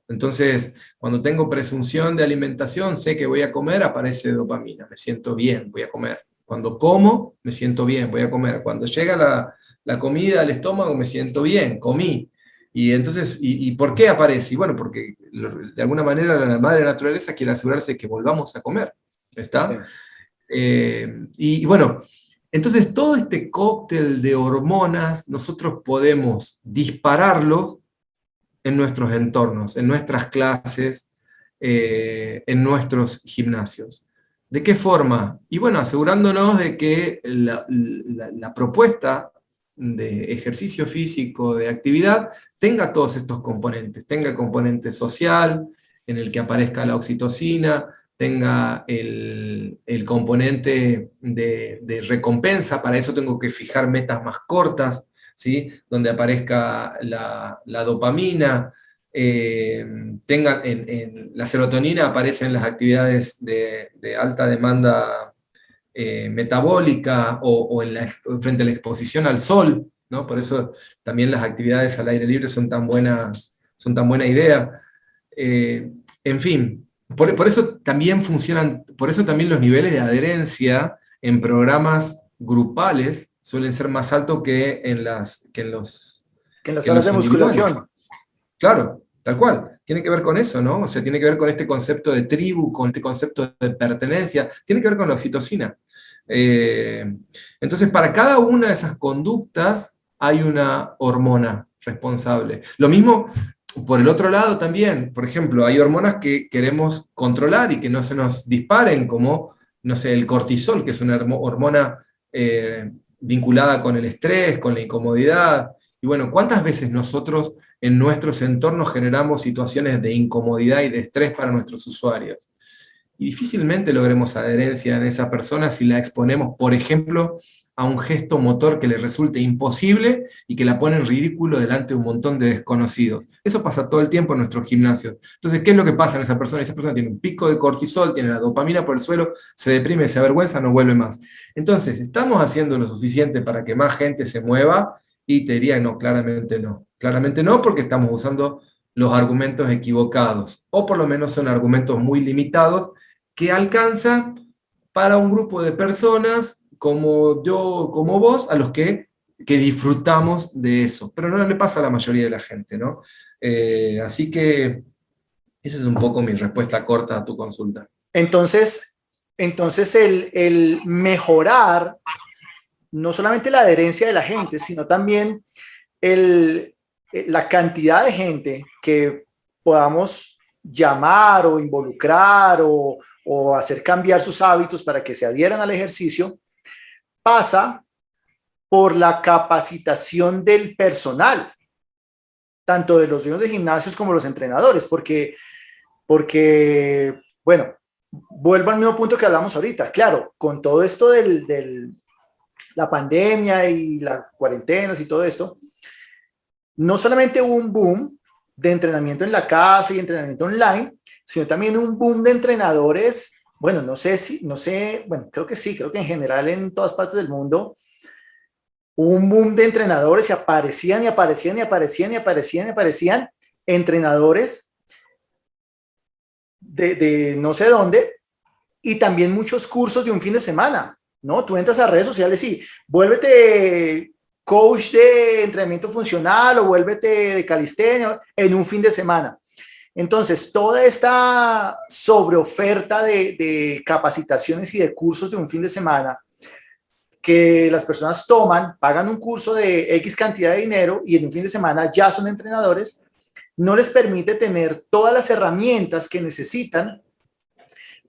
Entonces, cuando tengo presunción de alimentación, sé que voy a comer, aparece dopamina, me siento bien, voy a comer. Cuando como, me siento bien, voy a comer. Cuando llega la comida al estómago, me siento bien, comí. Y entonces, ¿y por qué aparece? Y bueno, porque de alguna manera la madre naturaleza quiere asegurarse de que volvamos a comer. Sí. ¿Está? Y bueno, entonces todo este cóctel de hormonas nosotros podemos dispararlo en nuestros entornos, en nuestras clases, en nuestros gimnasios. ¿De qué forma? Y bueno, asegurándonos de que la propuesta de ejercicio físico, de actividad, tenga todos estos componentes. Tenga el componente social, en el que aparezca la oxitocina, tenga el componente de recompensa, para eso tengo que fijar metas más cortas, ¿sí? Donde aparezca la dopamina, la serotonina aparece en las actividades de alta demanda metabólica frente a la exposición al sol, ¿no? Por eso también las actividades al aire libre son tan buena idea. En fin, por eso también funcionan, por eso también los niveles de adherencia en programas grupales suelen ser más altos que en los Que en las que en salas los de individuales. musculación. Claro, tal cual. Tiene que ver con eso, ¿no? O sea, tiene que ver con este concepto de tribu, con este concepto de pertenencia, tiene que ver con la oxitocina. Eh, entonces, para cada una de esas conductas hay una hormona responsable. Lo mismo por el otro lado también, por ejemplo, hay hormonas que queremos controlar y que no se nos disparen, como, no sé, el cortisol, que es una hormona vinculada con el estrés, con la incomodidad. Y bueno, ¿cuántas veces nosotros en nuestros entornos generamos situaciones de incomodidad y de estrés para nuestros usuarios? Y difícilmente logremos adherencia en esa persona si la exponemos, por ejemplo, a un gesto motor que le resulte imposible y que la pone en ridículo delante de un montón de desconocidos. Eso pasa todo el tiempo en nuestros gimnasios. Entonces, ¿qué es lo que pasa en esa persona? Esa persona tiene un pico de cortisol, tiene la dopamina por el suelo, se deprime, se avergüenza, no vuelve más. Entonces, ¿estamos haciendo lo suficiente para que más gente se mueva? Y te diría, no, claramente no. Claramente no, porque estamos usando los argumentos equivocados, o por lo menos son argumentos muy limitados que alcanzan para un grupo de personas como yo, como vos, a los que disfrutamos de eso. Pero no le pasa a la mayoría de la gente, ¿no? Así que esa es un poco mi respuesta corta a tu consulta. Entonces el mejorar no solamente la adherencia de la gente, sino también la cantidad de gente que podamos llamar o involucrar o hacer cambiar sus hábitos para que se adhieran al ejercicio, pasa por la capacitación del personal, tanto de los dueños de gimnasios como los entrenadores, porque bueno, vuelvo al mismo punto que hablamos ahorita. Claro, con todo esto la pandemia y las cuarentenas y todo esto, no solamente hubo un boom de entrenamiento en la casa y entrenamiento online, sino también un boom de entrenadores. Bueno, no sé, bueno, creo que sí, creo que en general en todas partes del mundo hubo un boom de entrenadores y aparecían entrenadores de no sé dónde, y también muchos cursos de un fin de semana, ¿no? Tú entras a redes sociales y vuélvete coach de entrenamiento funcional o vuélvete de calistenia en un fin de semana. Entonces, toda esta sobreoferta de capacitaciones y de cursos de un fin de semana que las personas toman, pagan un curso de X cantidad de dinero y en un fin de semana ya son entrenadores, no les permite tener todas las herramientas que necesitan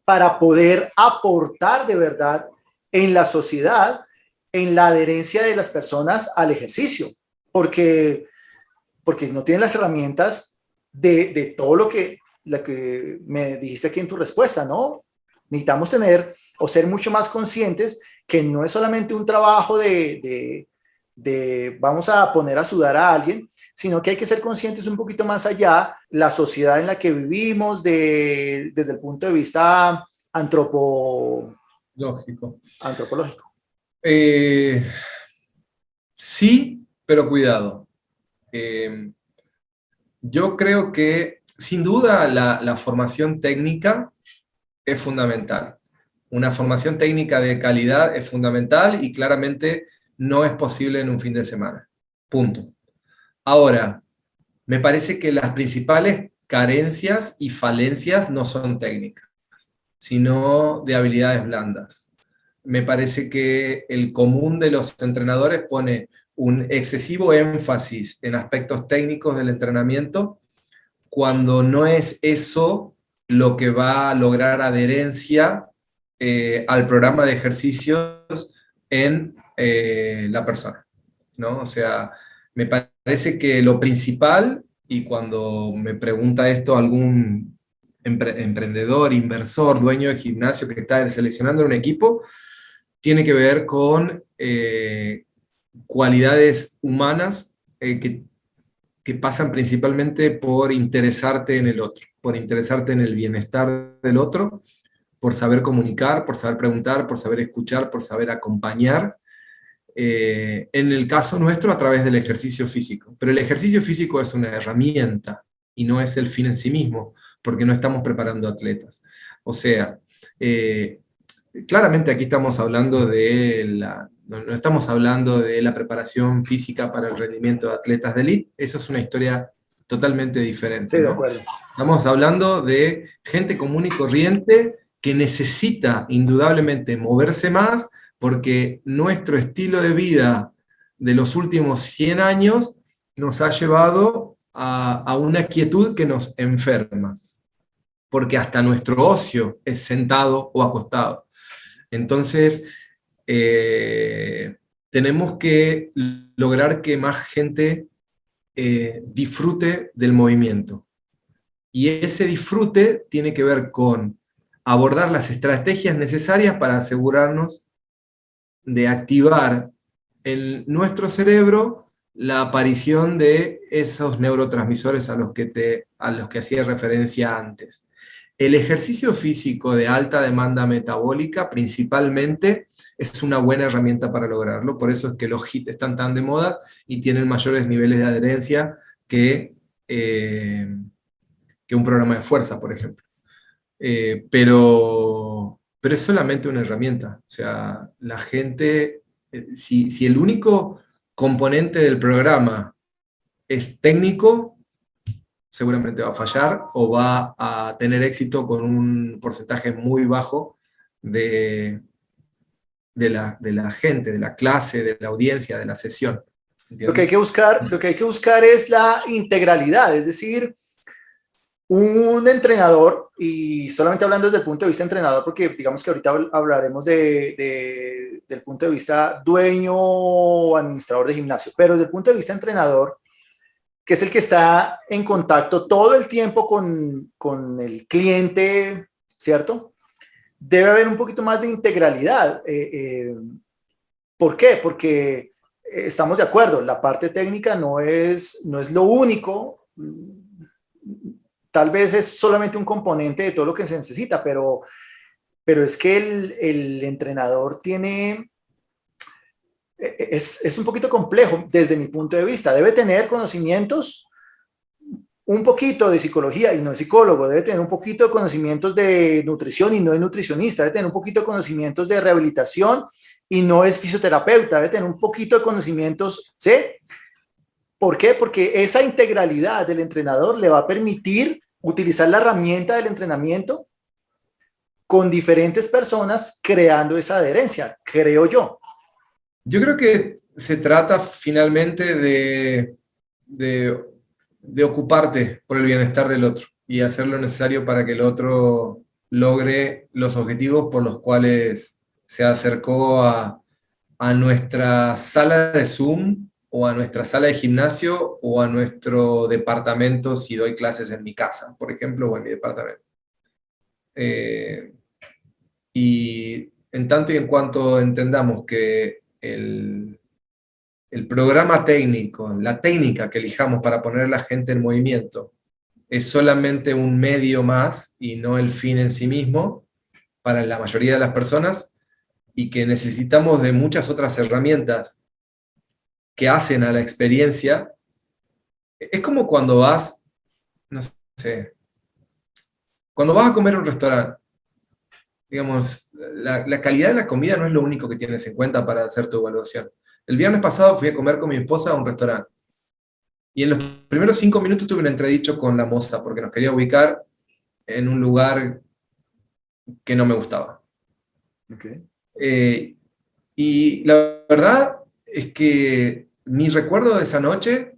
para poder aportar de verdad en la sociedad, en la adherencia de las personas al ejercicio, porque no tienen las herramientas de todo lo que me dijiste aquí en tu respuesta, ¿no? Necesitamos tener o ser mucho más conscientes que no es solamente un trabajo de vamos a poner a sudar a alguien, sino que hay que ser conscientes un poquito más allá, la sociedad en la que vivimos, desde el punto de vista Lógico. antropológico. Sí, pero cuidado. Yo creo que sin duda la formación técnica es fundamental. Una formación técnica de calidad es fundamental y claramente no es posible en un fin de semana. Punto. Ahora, me parece que las principales carencias y falencias no son técnicas, sino de habilidades blandas. Me parece que el común de los entrenadores pone un excesivo énfasis en aspectos técnicos del entrenamiento cuando no es eso lo que va a lograr adherencia al programa de ejercicios en la persona, ¿no? O sea, me parece que lo principal, y cuando me pregunta esto algún emprendedor, inversor, dueño de gimnasio que está seleccionando un equipo, tiene que ver con cualidades humanas que pasan principalmente por interesarte en el otro, por interesarte en el bienestar del otro, por saber comunicar, por saber preguntar, por saber escuchar, por saber acompañar. En el caso nuestro, a través del ejercicio físico. Pero el ejercicio físico es una herramienta y no es el fin en sí mismo, porque no estamos preparando atletas. O sea, claramente aquí estamos hablando no estamos hablando de la preparación física para el rendimiento de atletas de élite, eso es una historia totalmente diferente, Sí, de ¿no? acuerdo. Estamos hablando de gente común y corriente que necesita indudablemente moverse más porque nuestro estilo de vida de los últimos 100 años nos ha llevado a una quietud que nos enferma, porque hasta nuestro ocio es sentado o acostado. Entonces, tenemos que lograr que más gente disfrute del movimiento. Y ese disfrute tiene que ver con abordar las estrategias necesarias para asegurarnos de activar en nuestro cerebro la aparición de esos neurotransmisores a los que hacía referencia antes. El ejercicio físico de alta demanda metabólica principalmente es una buena herramienta para lograrlo, por eso es que los HIIT están tan de moda y tienen mayores niveles de adherencia que un programa de fuerza, por ejemplo. Pero es solamente una herramienta. O sea, la gente, si el único componente del programa es técnico, seguramente va a fallar o va a tener éxito con un porcentaje muy bajo de la gente, de la clase, de la audiencia, de la sesión. Lo que hay que buscar es la integralidad, es decir, un entrenador, y solamente hablando desde el punto de vista entrenador, porque digamos que ahorita hablaremos del punto de vista dueño o administrador de gimnasio, pero desde el punto de vista entrenador, que es el que está en contacto todo el tiempo con el cliente, ¿cierto? Debe haber un poquito más de integralidad. ¿Por qué? Porque estamos de acuerdo, la parte técnica no es lo único, tal vez es solamente un componente de todo lo que se necesita, pero es que el entrenador es un poquito complejo desde mi punto de vista. Debe tener conocimientos un poquito de psicología y no es psicólogo, debe tener un poquito de conocimientos de nutrición y no es nutricionista, debe tener un poquito de conocimientos de rehabilitación y no es fisioterapeuta, debe tener un poquito de conocimientos, ¿sí? ¿Por qué? Porque esa integralidad del entrenador le va a permitir utilizar la herramienta del entrenamiento con diferentes personas creando esa adherencia, creo yo. Yo creo que se trata finalmente de ocuparte por el bienestar del otro y hacer lo necesario para que el otro logre los objetivos por los cuales se acercó a nuestra sala de Zoom o a nuestra sala de gimnasio o a nuestro departamento si doy clases en mi casa, por ejemplo, o en mi departamento. Y en tanto y en cuanto entendamos que el programa técnico, la técnica que elijamos para poner a la gente en movimiento, es solamente un medio más y no el fin en sí mismo para la mayoría de las personas, y que necesitamos de muchas otras herramientas que hacen a la experiencia. Es como cuando vas, no sé, cuando vas a comer a un restaurante, digamos, la calidad de la comida no es lo único que tienes en cuenta para hacer tu evaluación. El viernes pasado fui a comer con mi esposa a un restaurante, y en los primeros 5 minutos tuve un entredicho con la moza, porque nos quería ubicar en un lugar que no me gustaba. Okay. Y la verdad es que mi recuerdo de esa noche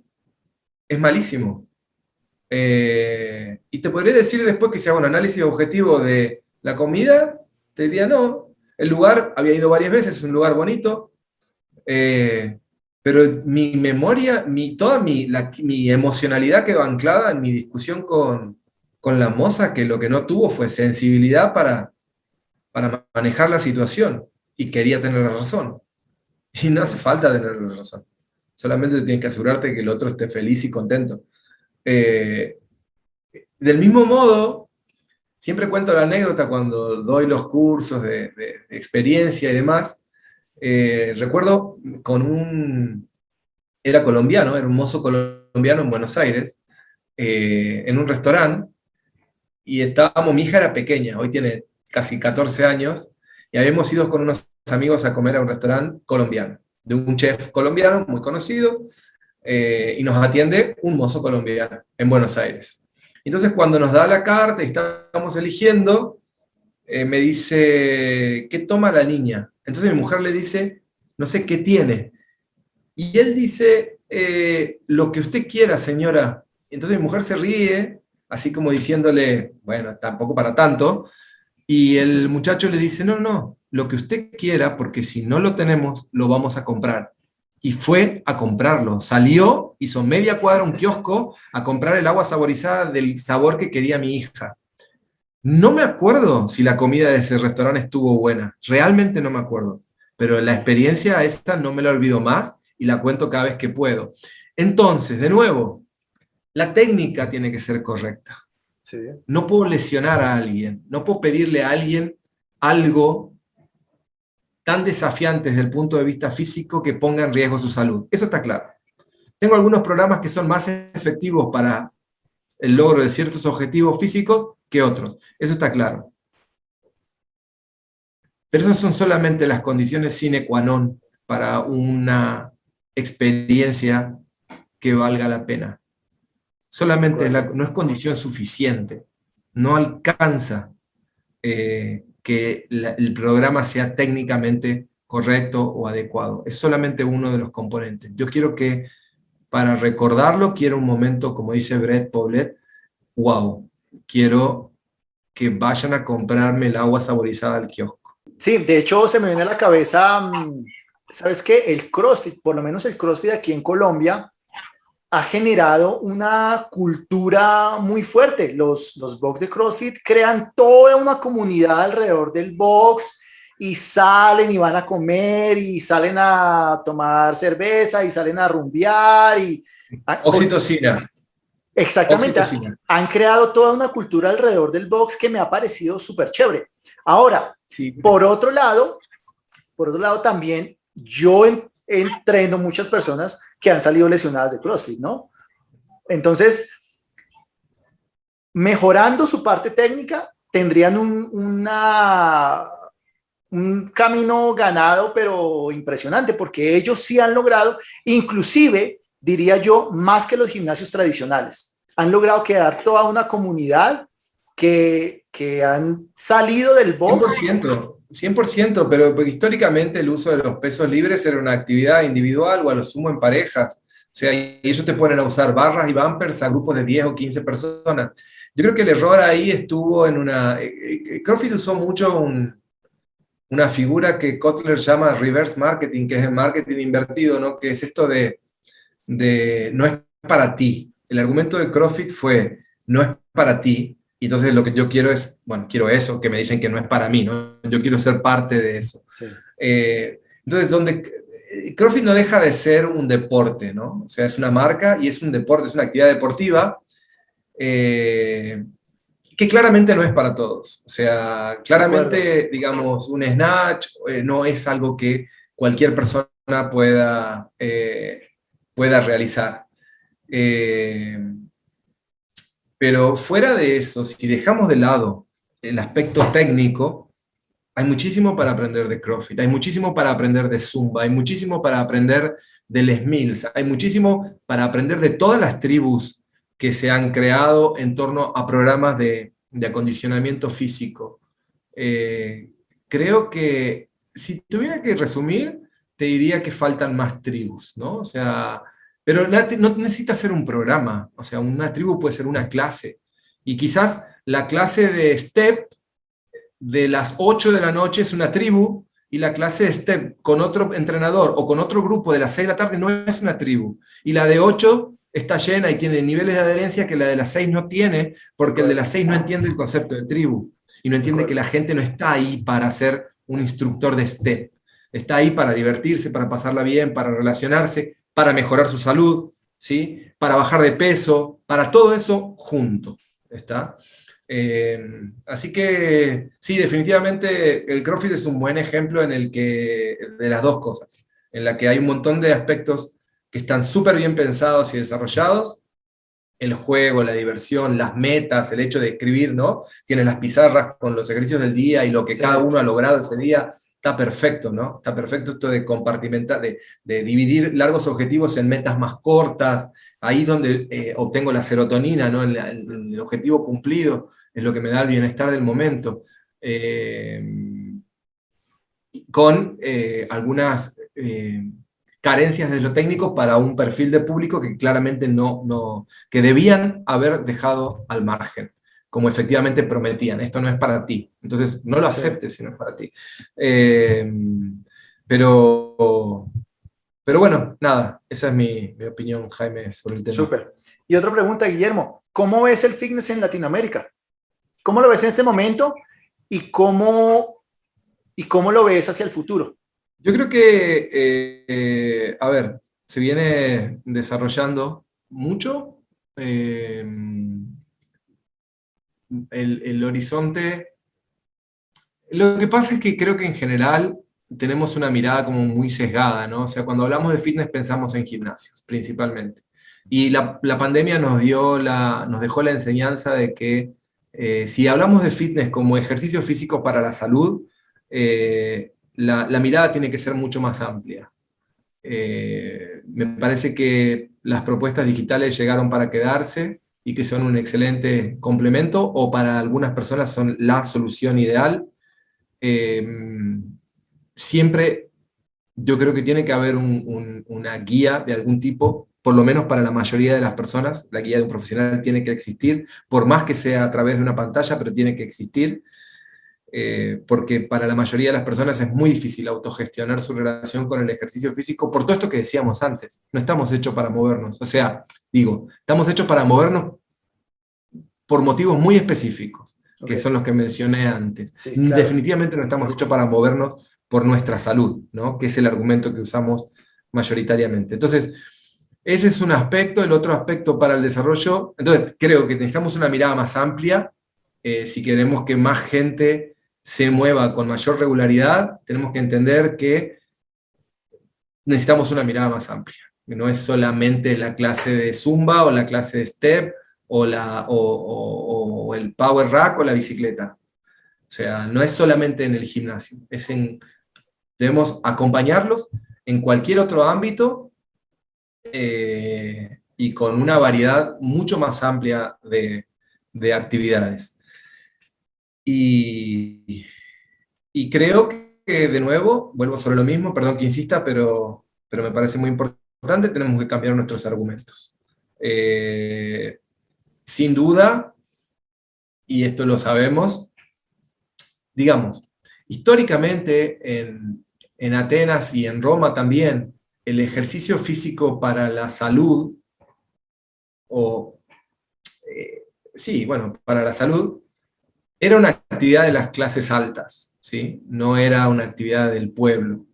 es malísimo. Y te podría decir después que si hago un análisis objetivo de la comida, te diría no. El lugar, había ido varias veces, es un lugar bonito, pero mi memoria, toda mi emocionalidad quedó anclada en mi discusión con la moza, que lo que no tuvo fue sensibilidad para manejar la situación, y quería tener la razón. Y no hace falta tener la razón. Solamente tienes que asegurarte que el otro esté feliz y contento. Del mismo modo, siempre cuento la anécdota cuando doy los cursos de experiencia y demás. Recuerdo era colombiano, era un mozo colombiano en Buenos Aires, en un restaurante, y mi hija era pequeña, hoy tiene casi 14 años, y habíamos ido con unos amigos a comer a un restaurante colombiano, de un chef colombiano muy conocido, y nos atiende un mozo colombiano en Buenos Aires. Entonces, cuando nos da la carta y estamos eligiendo, me dice, ¿qué toma la niña? Entonces mi mujer le dice, no sé qué tiene. Y él dice, lo que usted quiera, señora. Entonces mi mujer se ríe, así como diciéndole, bueno, tampoco para tanto. Y el muchacho le dice, no, no, lo que usted quiera, porque si no lo tenemos, lo vamos a comprar. Y fue a comprarlo. Salió, hizo media cuadra a un kiosco a comprar el agua saborizada del sabor que quería mi hija. No me acuerdo si la comida de ese restaurante estuvo buena. Realmente no me acuerdo. Pero la experiencia esta no me la olvido más y la cuento cada vez que puedo. Entonces, de nuevo, la técnica tiene que ser correcta. Sí. No puedo lesionar a alguien, no puedo pedirle a alguien algo tan desafiante desde el punto de vista físico que ponga en riesgo su salud. Eso está claro. Tengo algunos programas que son más efectivos para el logro de ciertos objetivos físicos que otros. Eso está claro. Pero esas son solamente las condiciones sine qua non para una experiencia que valga la pena. Solamente no es condición suficiente. No alcanza que el programa sea técnicamente correcto o adecuado. Es solamente uno de los componentes. Yo quiero que, para recordarlo, quiero un momento, como dice Brett Poblet, wow, quiero que vayan a comprarme el agua saborizada al kiosco. Sí, de hecho se me viene a la cabeza, ¿sabes qué? El CrossFit, por lo menos el CrossFit aquí en Colombia, ha generado una cultura muy fuerte. Los box de CrossFit crean toda una comunidad alrededor del box y salen y van a comer y salen a tomar cerveza y salen a rumbear. Oxitocina. Exactamente. Oxitocina. Han creado toda una cultura alrededor del box que me ha parecido súper chévere. Ahora, sí. Por otro lado también yo entreno muchas personas que han salido lesionadas de CrossFit, ¿no? Entonces, mejorando su parte técnica, tendrían un camino ganado, pero impresionante, porque ellos sí han logrado, inclusive, diría yo, más que los gimnasios tradicionales. Han logrado crear toda una comunidad que han salido del box. 100%, pero históricamente el uso de los pesos libres era una actividad individual o a lo sumo en parejas. O sea, y ellos te ponen a usar barras y bumpers a grupos de 10 o 15 personas. Yo creo que el error ahí estuvo en una... CrossFit usó mucho una figura que Kotler llama reverse marketing, que es el marketing invertido, ¿no? Que es esto de no es para ti. El argumento del CrossFit fue, no es para ti, y entonces lo que yo quiero es, bueno, quiero eso, que me dicen que no es para mí, ¿no? Yo quiero ser parte de eso. Sí. Entonces, CrossFit no deja de ser un deporte, ¿no? O sea, es una marca y es un deporte, es una actividad deportiva que claramente no es para todos. O sea, claramente, digamos, un snatch no es algo que cualquier persona pueda realizar. Pero fuera de eso, si dejamos de lado el aspecto técnico, hay muchísimo para aprender de CrossFit, hay muchísimo para aprender de Zumba, hay muchísimo para aprender de Les Mills, hay muchísimo para aprender de todas las tribus que se han creado en torno a programas de acondicionamiento físico. Creo que si tuviera que resumir, te diría que faltan más tribus, ¿no? O sea, pero no necesita ser un programa, o sea, una tribu puede ser una clase. Y quizás la clase de step de las 8 de la noche es una tribu, y la clase de step con otro entrenador o con otro grupo de las 6 de la tarde no es una tribu. Y la de 8 está llena y tiene niveles de adherencia que la de las 6 no tiene, porque el de las 6 no entiende el concepto de tribu, y no entiende que la gente no está ahí para ser un instructor de step. Está ahí para divertirse, para pasarla bien, para relacionarse, para mejorar su salud, ¿sí? Para bajar de peso, para todo eso junto, ¿está? Así que sí, definitivamente el CrossFit es un buen ejemplo en el que, de las dos cosas, en la que hay un montón de aspectos que están súper bien pensados y desarrollados, el juego, la diversión, las metas, el hecho de escribir, ¿no? Tienes las pizarras con los ejercicios del día y lo que cada uno ha logrado ese día. Está perfecto, ¿no? Está perfecto esto de compartimentar, de dividir largos objetivos en metas más cortas. Ahí es donde obtengo la serotonina, ¿no? El objetivo cumplido es lo que me da el bienestar del momento. Con algunas carencias de lo técnico para un perfil de público que claramente que debían haber dejado al margen, como efectivamente prometían. Esto no es para ti, entonces no lo aceptes si no es para ti. Pero bueno, nada, esa es mi opinión, Jaime, sobre el tema. Súper. Y otra pregunta, Guillermo, ¿cómo ves el fitness en Latinoamérica? ¿Cómo lo ves en este momento y cómo lo ves hacia el futuro? Yo creo que, a ver, se viene desarrollando mucho. El horizonte. Lo que pasa es que creo que en general tenemos una mirada como muy sesgada, ¿no? O sea, cuando hablamos de fitness pensamos en gimnasios, principalmente. Y la pandemia nos dejó la enseñanza de que si hablamos de fitness como ejercicio físico para la salud, la mirada tiene que ser mucho más amplia. Me parece que las propuestas digitales llegaron para quedarse y que son un excelente complemento, o para algunas personas son la solución ideal. Siempre yo creo que tiene que haber una guía de algún tipo, por lo menos para la mayoría de las personas. La guía de un profesional tiene que existir, por más que sea a través de una pantalla, pero tiene que existir. Porque para la mayoría de las personas es muy difícil autogestionar su relación con el ejercicio físico, por todo esto que decíamos antes. No estamos hechos para movernos, o sea, estamos hechos para movernos por motivos muy específicos, que son los que mencioné antes. Sí, claro. Definitivamente no estamos hechos para movernos por nuestra salud, ¿no? Que es el argumento que usamos mayoritariamente. Entonces, ese es un aspecto. El otro aspecto para el desarrollo, entonces creo que necesitamos una mirada más amplia. Si queremos que más gente se mueva con mayor regularidad, tenemos que entender que necesitamos una mirada más amplia, que no es solamente la clase de Zumba o la clase de Step o el power rack o la bicicleta. O sea, no es solamente en el gimnasio, debemos acompañarlos en cualquier otro ámbito y con una variedad mucho más amplia de actividades. Y creo que, de nuevo, vuelvo sobre lo mismo, perdón que insista, pero me parece muy importante, tenemos que cambiar nuestros argumentos. Sin duda, y esto lo sabemos, digamos, históricamente en Atenas y en Roma también, el ejercicio físico para la salud, sí, bueno, para la salud, era una actividad de las clases altas, ¿sí? No era una actividad del pueblo.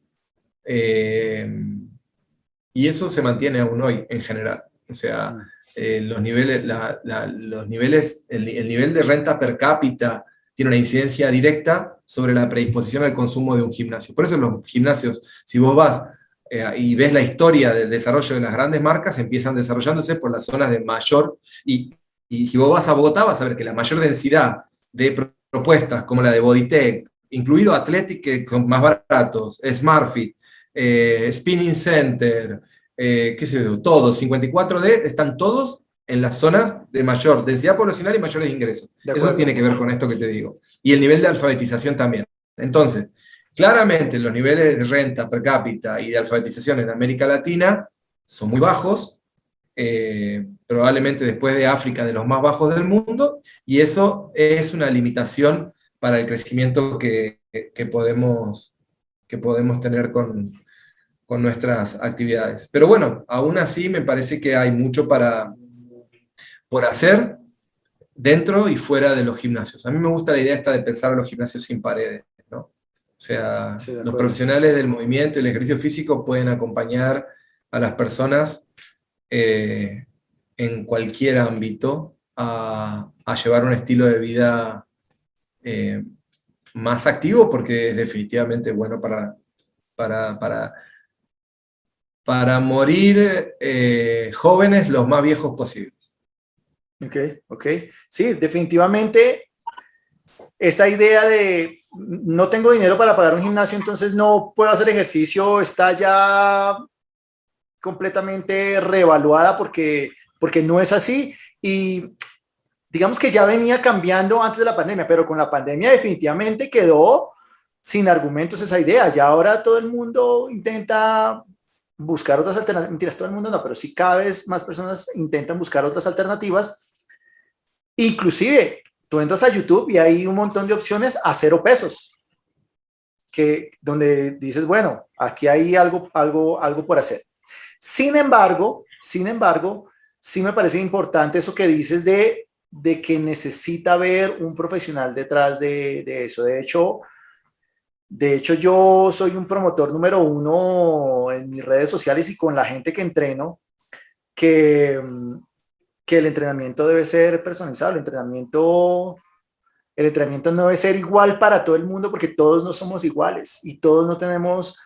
Y eso se mantiene aún hoy, en general. O sea, los niveles, el nivel de renta per cápita tiene una incidencia directa sobre la predisposición al consumo de un gimnasio. Por eso los gimnasios, si vos vas y ves la historia del desarrollo de las grandes marcas, empiezan desarrollándose por las zonas de mayor, y si vos vas a Bogotá, vas a ver que la mayor densidad de propuestas como la de Bodytech, incluido Athletic, que son más baratos, SmartFit, Spinning Center, qué sé yo, todos, 54D, están todos en las zonas de mayor densidad poblacional y mayores ingresos. Eso tiene que ver con esto que te digo. Y el nivel de alfabetización también. Entonces, claramente los niveles de renta per cápita y de alfabetización en América Latina son muy bajos, probablemente después de África de los más bajos del mundo, y eso es una limitación para el crecimiento que podemos tener con nuestras actividades. Pero bueno, aún así me parece que hay mucho por hacer dentro y fuera de los gimnasios. A mí me gusta la idea esta de pensar en los gimnasios sin paredes, ¿no? O sea, Sí, de los acuerdo. profesionales del movimiento y el ejercicio físico pueden acompañar a las personas en cualquier ámbito a llevar un estilo de vida más activo, porque es definitivamente bueno para morir jóvenes los más viejos posibles. Ok. Sí, definitivamente esa idea de no tengo dinero para pagar un gimnasio, entonces no puedo hacer ejercicio, está ya completamente reevaluada porque no es así, y digamos que ya venía cambiando antes de la pandemia, pero con la pandemia definitivamente quedó sin argumentos esa idea. Ya ahora todo el mundo intenta buscar otras alternativas, mentiras, todo el mundo no, pero sí cada vez más personas intentan buscar otras alternativas. Inclusive, tú entras a YouTube y hay un montón de opciones a 0 pesos, donde dices, bueno, aquí hay algo por hacer. Sin embargo, sí me parece importante eso que dices de que necesita haber un profesional detrás de eso. De hecho, yo soy un promotor número 1 en mis redes sociales y con la gente que entreno, que el entrenamiento debe ser personalizado. El entrenamiento no debe ser igual para todo el mundo, porque todos no somos iguales y todos no tenemos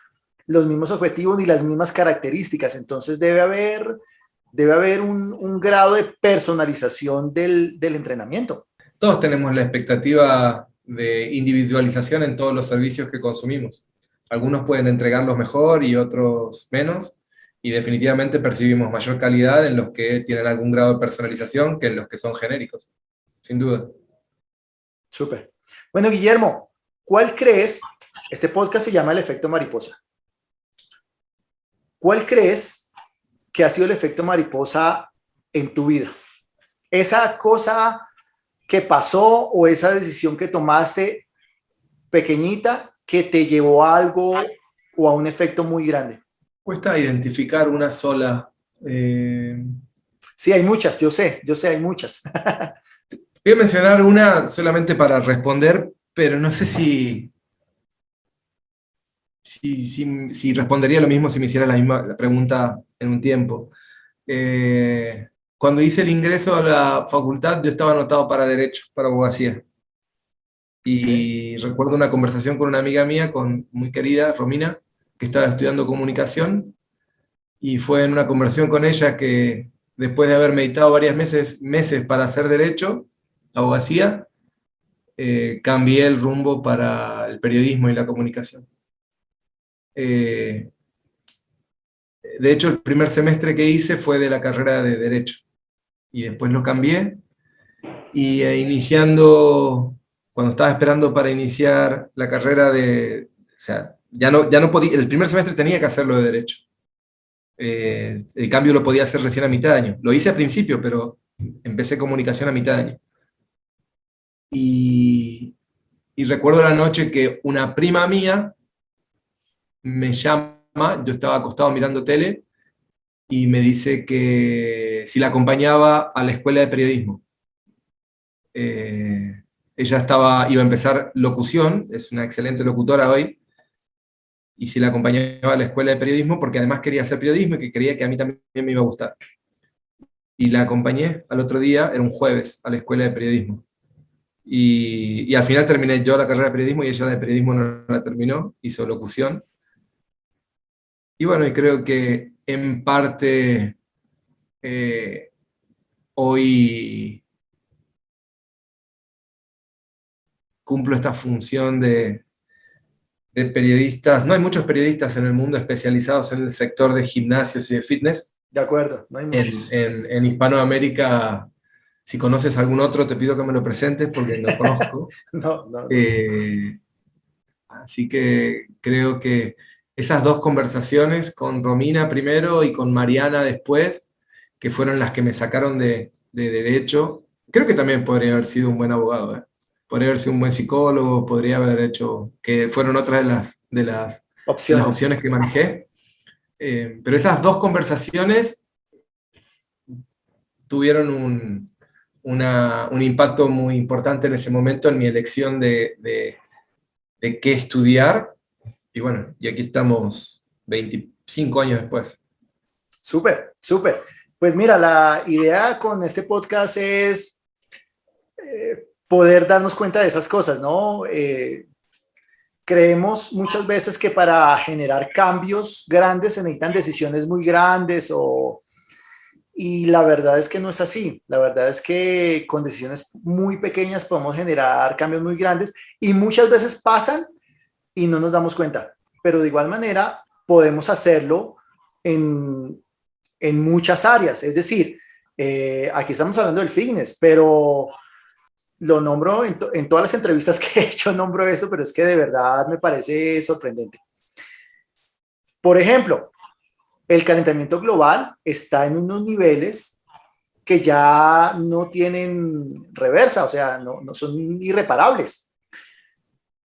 los mismos objetivos ni las mismas características. Entonces debe haber un grado de personalización del entrenamiento. Todos tenemos la expectativa de individualización en todos los servicios que consumimos. Algunos pueden entregarlos mejor y otros menos, y definitivamente percibimos mayor calidad en los que tienen algún grado de personalización que en los que son genéricos, sin duda. Súper. Bueno, Guillermo, ¿cuál crees? Este podcast se llama El Efecto Mariposa. ¿Cuál crees que ha sido el efecto mariposa en tu vida? Esa cosa que pasó o esa decisión que tomaste pequeñita que te llevó a algo o a un efecto muy grande. Cuesta identificar una sola. Sí, hay muchas, yo sé, hay muchas. Voy a mencionar una solamente para responder, pero no sé si respondería lo mismo si me hiciera la pregunta en un tiempo. Cuando hice el ingreso a la facultad, yo estaba anotado para Derecho, para Abogacía. Y recuerdo una conversación con una amiga mía, muy querida, Romina, que estaba estudiando comunicación, y fue en una conversación con ella que después de haber meditado varios meses para hacer derecho, abogacía, cambié el rumbo para el periodismo y la comunicación. De hecho, el primer semestre que hice fue de la carrera de Derecho, y después lo cambié, y cuando estaba esperando para iniciar la carrera o sea, ya no podía, el primer semestre tenía que hacerlo de Derecho. El cambio lo podía hacer recién a mitad de año. Lo hice al principio, pero empecé comunicación a mitad de año. Y recuerdo la noche que una prima mía me llama, yo estaba acostado mirando tele, y me dice que si la acompañaba a la escuela de periodismo. Ella iba a empezar locución, es una excelente locutora hoy, y si la acompañaba a la escuela de periodismo, porque además quería hacer periodismo y que creía que a mí también me iba a gustar. Y la acompañé al otro día, era un jueves, a la escuela de periodismo. Y al final terminé yo la carrera de periodismo y ella la de periodismo no la terminó, hizo locución. Y bueno, y creo que en parte hoy cumplo esta función de periodistas. No hay muchos periodistas en el mundo especializados en el sector de gimnasios y de fitness. De acuerdo, no hay muchos. En Hispanoamérica, si conoces algún otro, te pido que me lo presentes porque no conozco. No. Así que creo que esas dos conversaciones con Romina primero y con Mariana después, que fueron las que me sacaron de Derecho, creo que también podría haber sido un buen abogado, ¿eh? Podría haber sido un buen psicólogo, podría haber hecho, que fueron otras de las opciones que manejé. Pero esas dos conversaciones tuvieron un impacto muy importante en ese momento en mi elección de qué estudiar. Y bueno, y aquí estamos 25 años después. Súper. Pues mira, la idea con este podcast es poder darnos cuenta de esas cosas, ¿no? Creemos muchas veces que para generar cambios grandes se necesitan decisiones muy grandes y la verdad es que no es así. La verdad es que con decisiones muy pequeñas podemos generar cambios muy grandes y muchas veces pasan y no nos damos cuenta. Pero de igual manera podemos hacerlo en muchas áreas. Es decir, aquí estamos hablando del fitness, pero lo nombro en todas las entrevistas que he hecho, nombro esto, pero es que de verdad me parece sorprendente. Por ejemplo, el calentamiento global está en unos niveles que ya no tienen reversa, o sea, no son irreparables.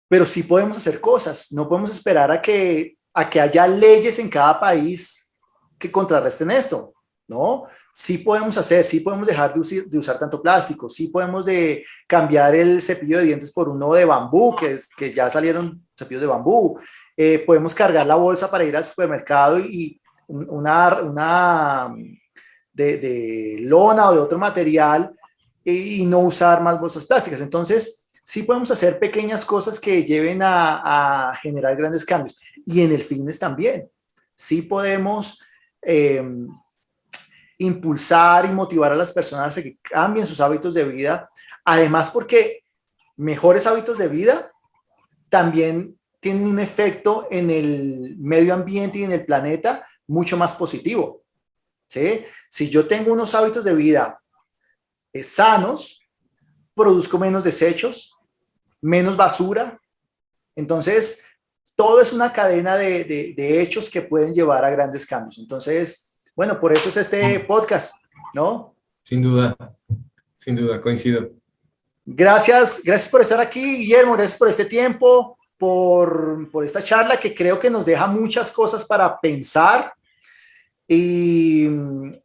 Pero sí podemos hacer cosas, no podemos esperar a que haya leyes en cada país que contrarresten esto, ¿no? Sí podemos dejar de usar tanto plástico, sí podemos cambiar el cepillo de dientes por uno de bambú, que ya salieron cepillos de bambú, podemos cargar la bolsa para ir al supermercado y una de lona o de otro material y no usar más bolsas plásticas. Entonces, sí podemos hacer pequeñas cosas que lleven a generar grandes cambios. Y en el fitness también, sí podemos impulsar y motivar a las personas a que cambien sus hábitos de vida, además porque mejores hábitos de vida también tienen un efecto en el medio ambiente y en el planeta mucho más positivo, ¿sí? Si yo tengo unos hábitos de vida sanos, produzco menos desechos, menos basura, entonces todo es una cadena de hechos que pueden llevar a grandes cambios. Entonces, bueno, por eso es este podcast, ¿no? Sin duda, coincido. Gracias por estar aquí, Guillermo, gracias por este tiempo, por esta charla que creo que nos deja muchas cosas para pensar y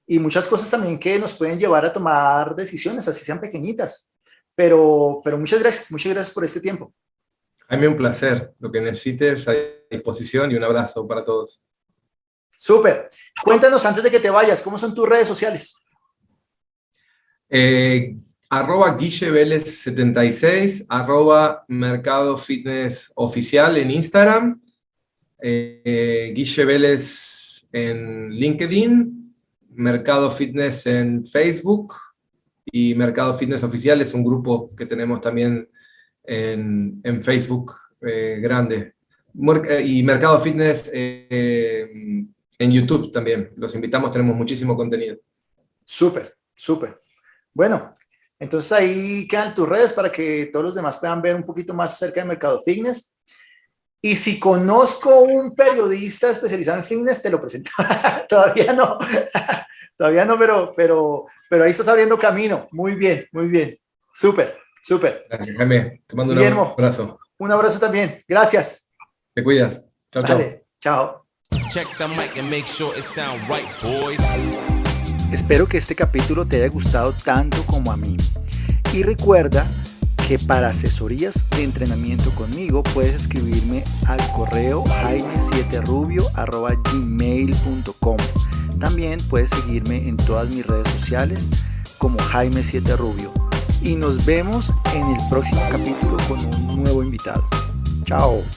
muchas cosas también que nos pueden llevar a tomar decisiones, así sean pequeñitas. Pero muchas gracias por este tiempo. Jaime, un placer. Lo que necesites a disposición y un abrazo para todos. Súper. Cuéntanos antes de que te vayas, ¿cómo son tus redes sociales? @GuilleVélez76, Mercado Fitness Oficial en Instagram, Guille Vélez en LinkedIn, Mercado Fitness en Facebook, y Mercado Fitness Oficial es un grupo que tenemos también en Facebook grande. Y Mercado Fitness en YouTube también. Los invitamos, tenemos muchísimo contenido. Súper, súper. Bueno, entonces ahí quedan tus redes para que todos los demás puedan ver un poquito más acerca de Mercado Fitness. Y si conozco un periodista especializado en fitness, te lo presento. Todavía no, todavía no, pero ahí estás abriendo camino. Muy bien, muy bien. Súper, súper. Gracias, Jaime. Te mando Guillermo, un abrazo. Un abrazo también. Gracias. Te cuidas. Chao, chao. Dale, chao. Check the mic and make sure it sound right, boys. Espero que este capítulo te haya gustado tanto como a mí. Y recuerda que para asesorías de entrenamiento conmigo puedes escribirme al correo jaime7rubio@gmail.com. También puedes seguirme en todas mis redes sociales como Jaime7Rubio. Y nos vemos en el próximo capítulo con un nuevo invitado. Chao.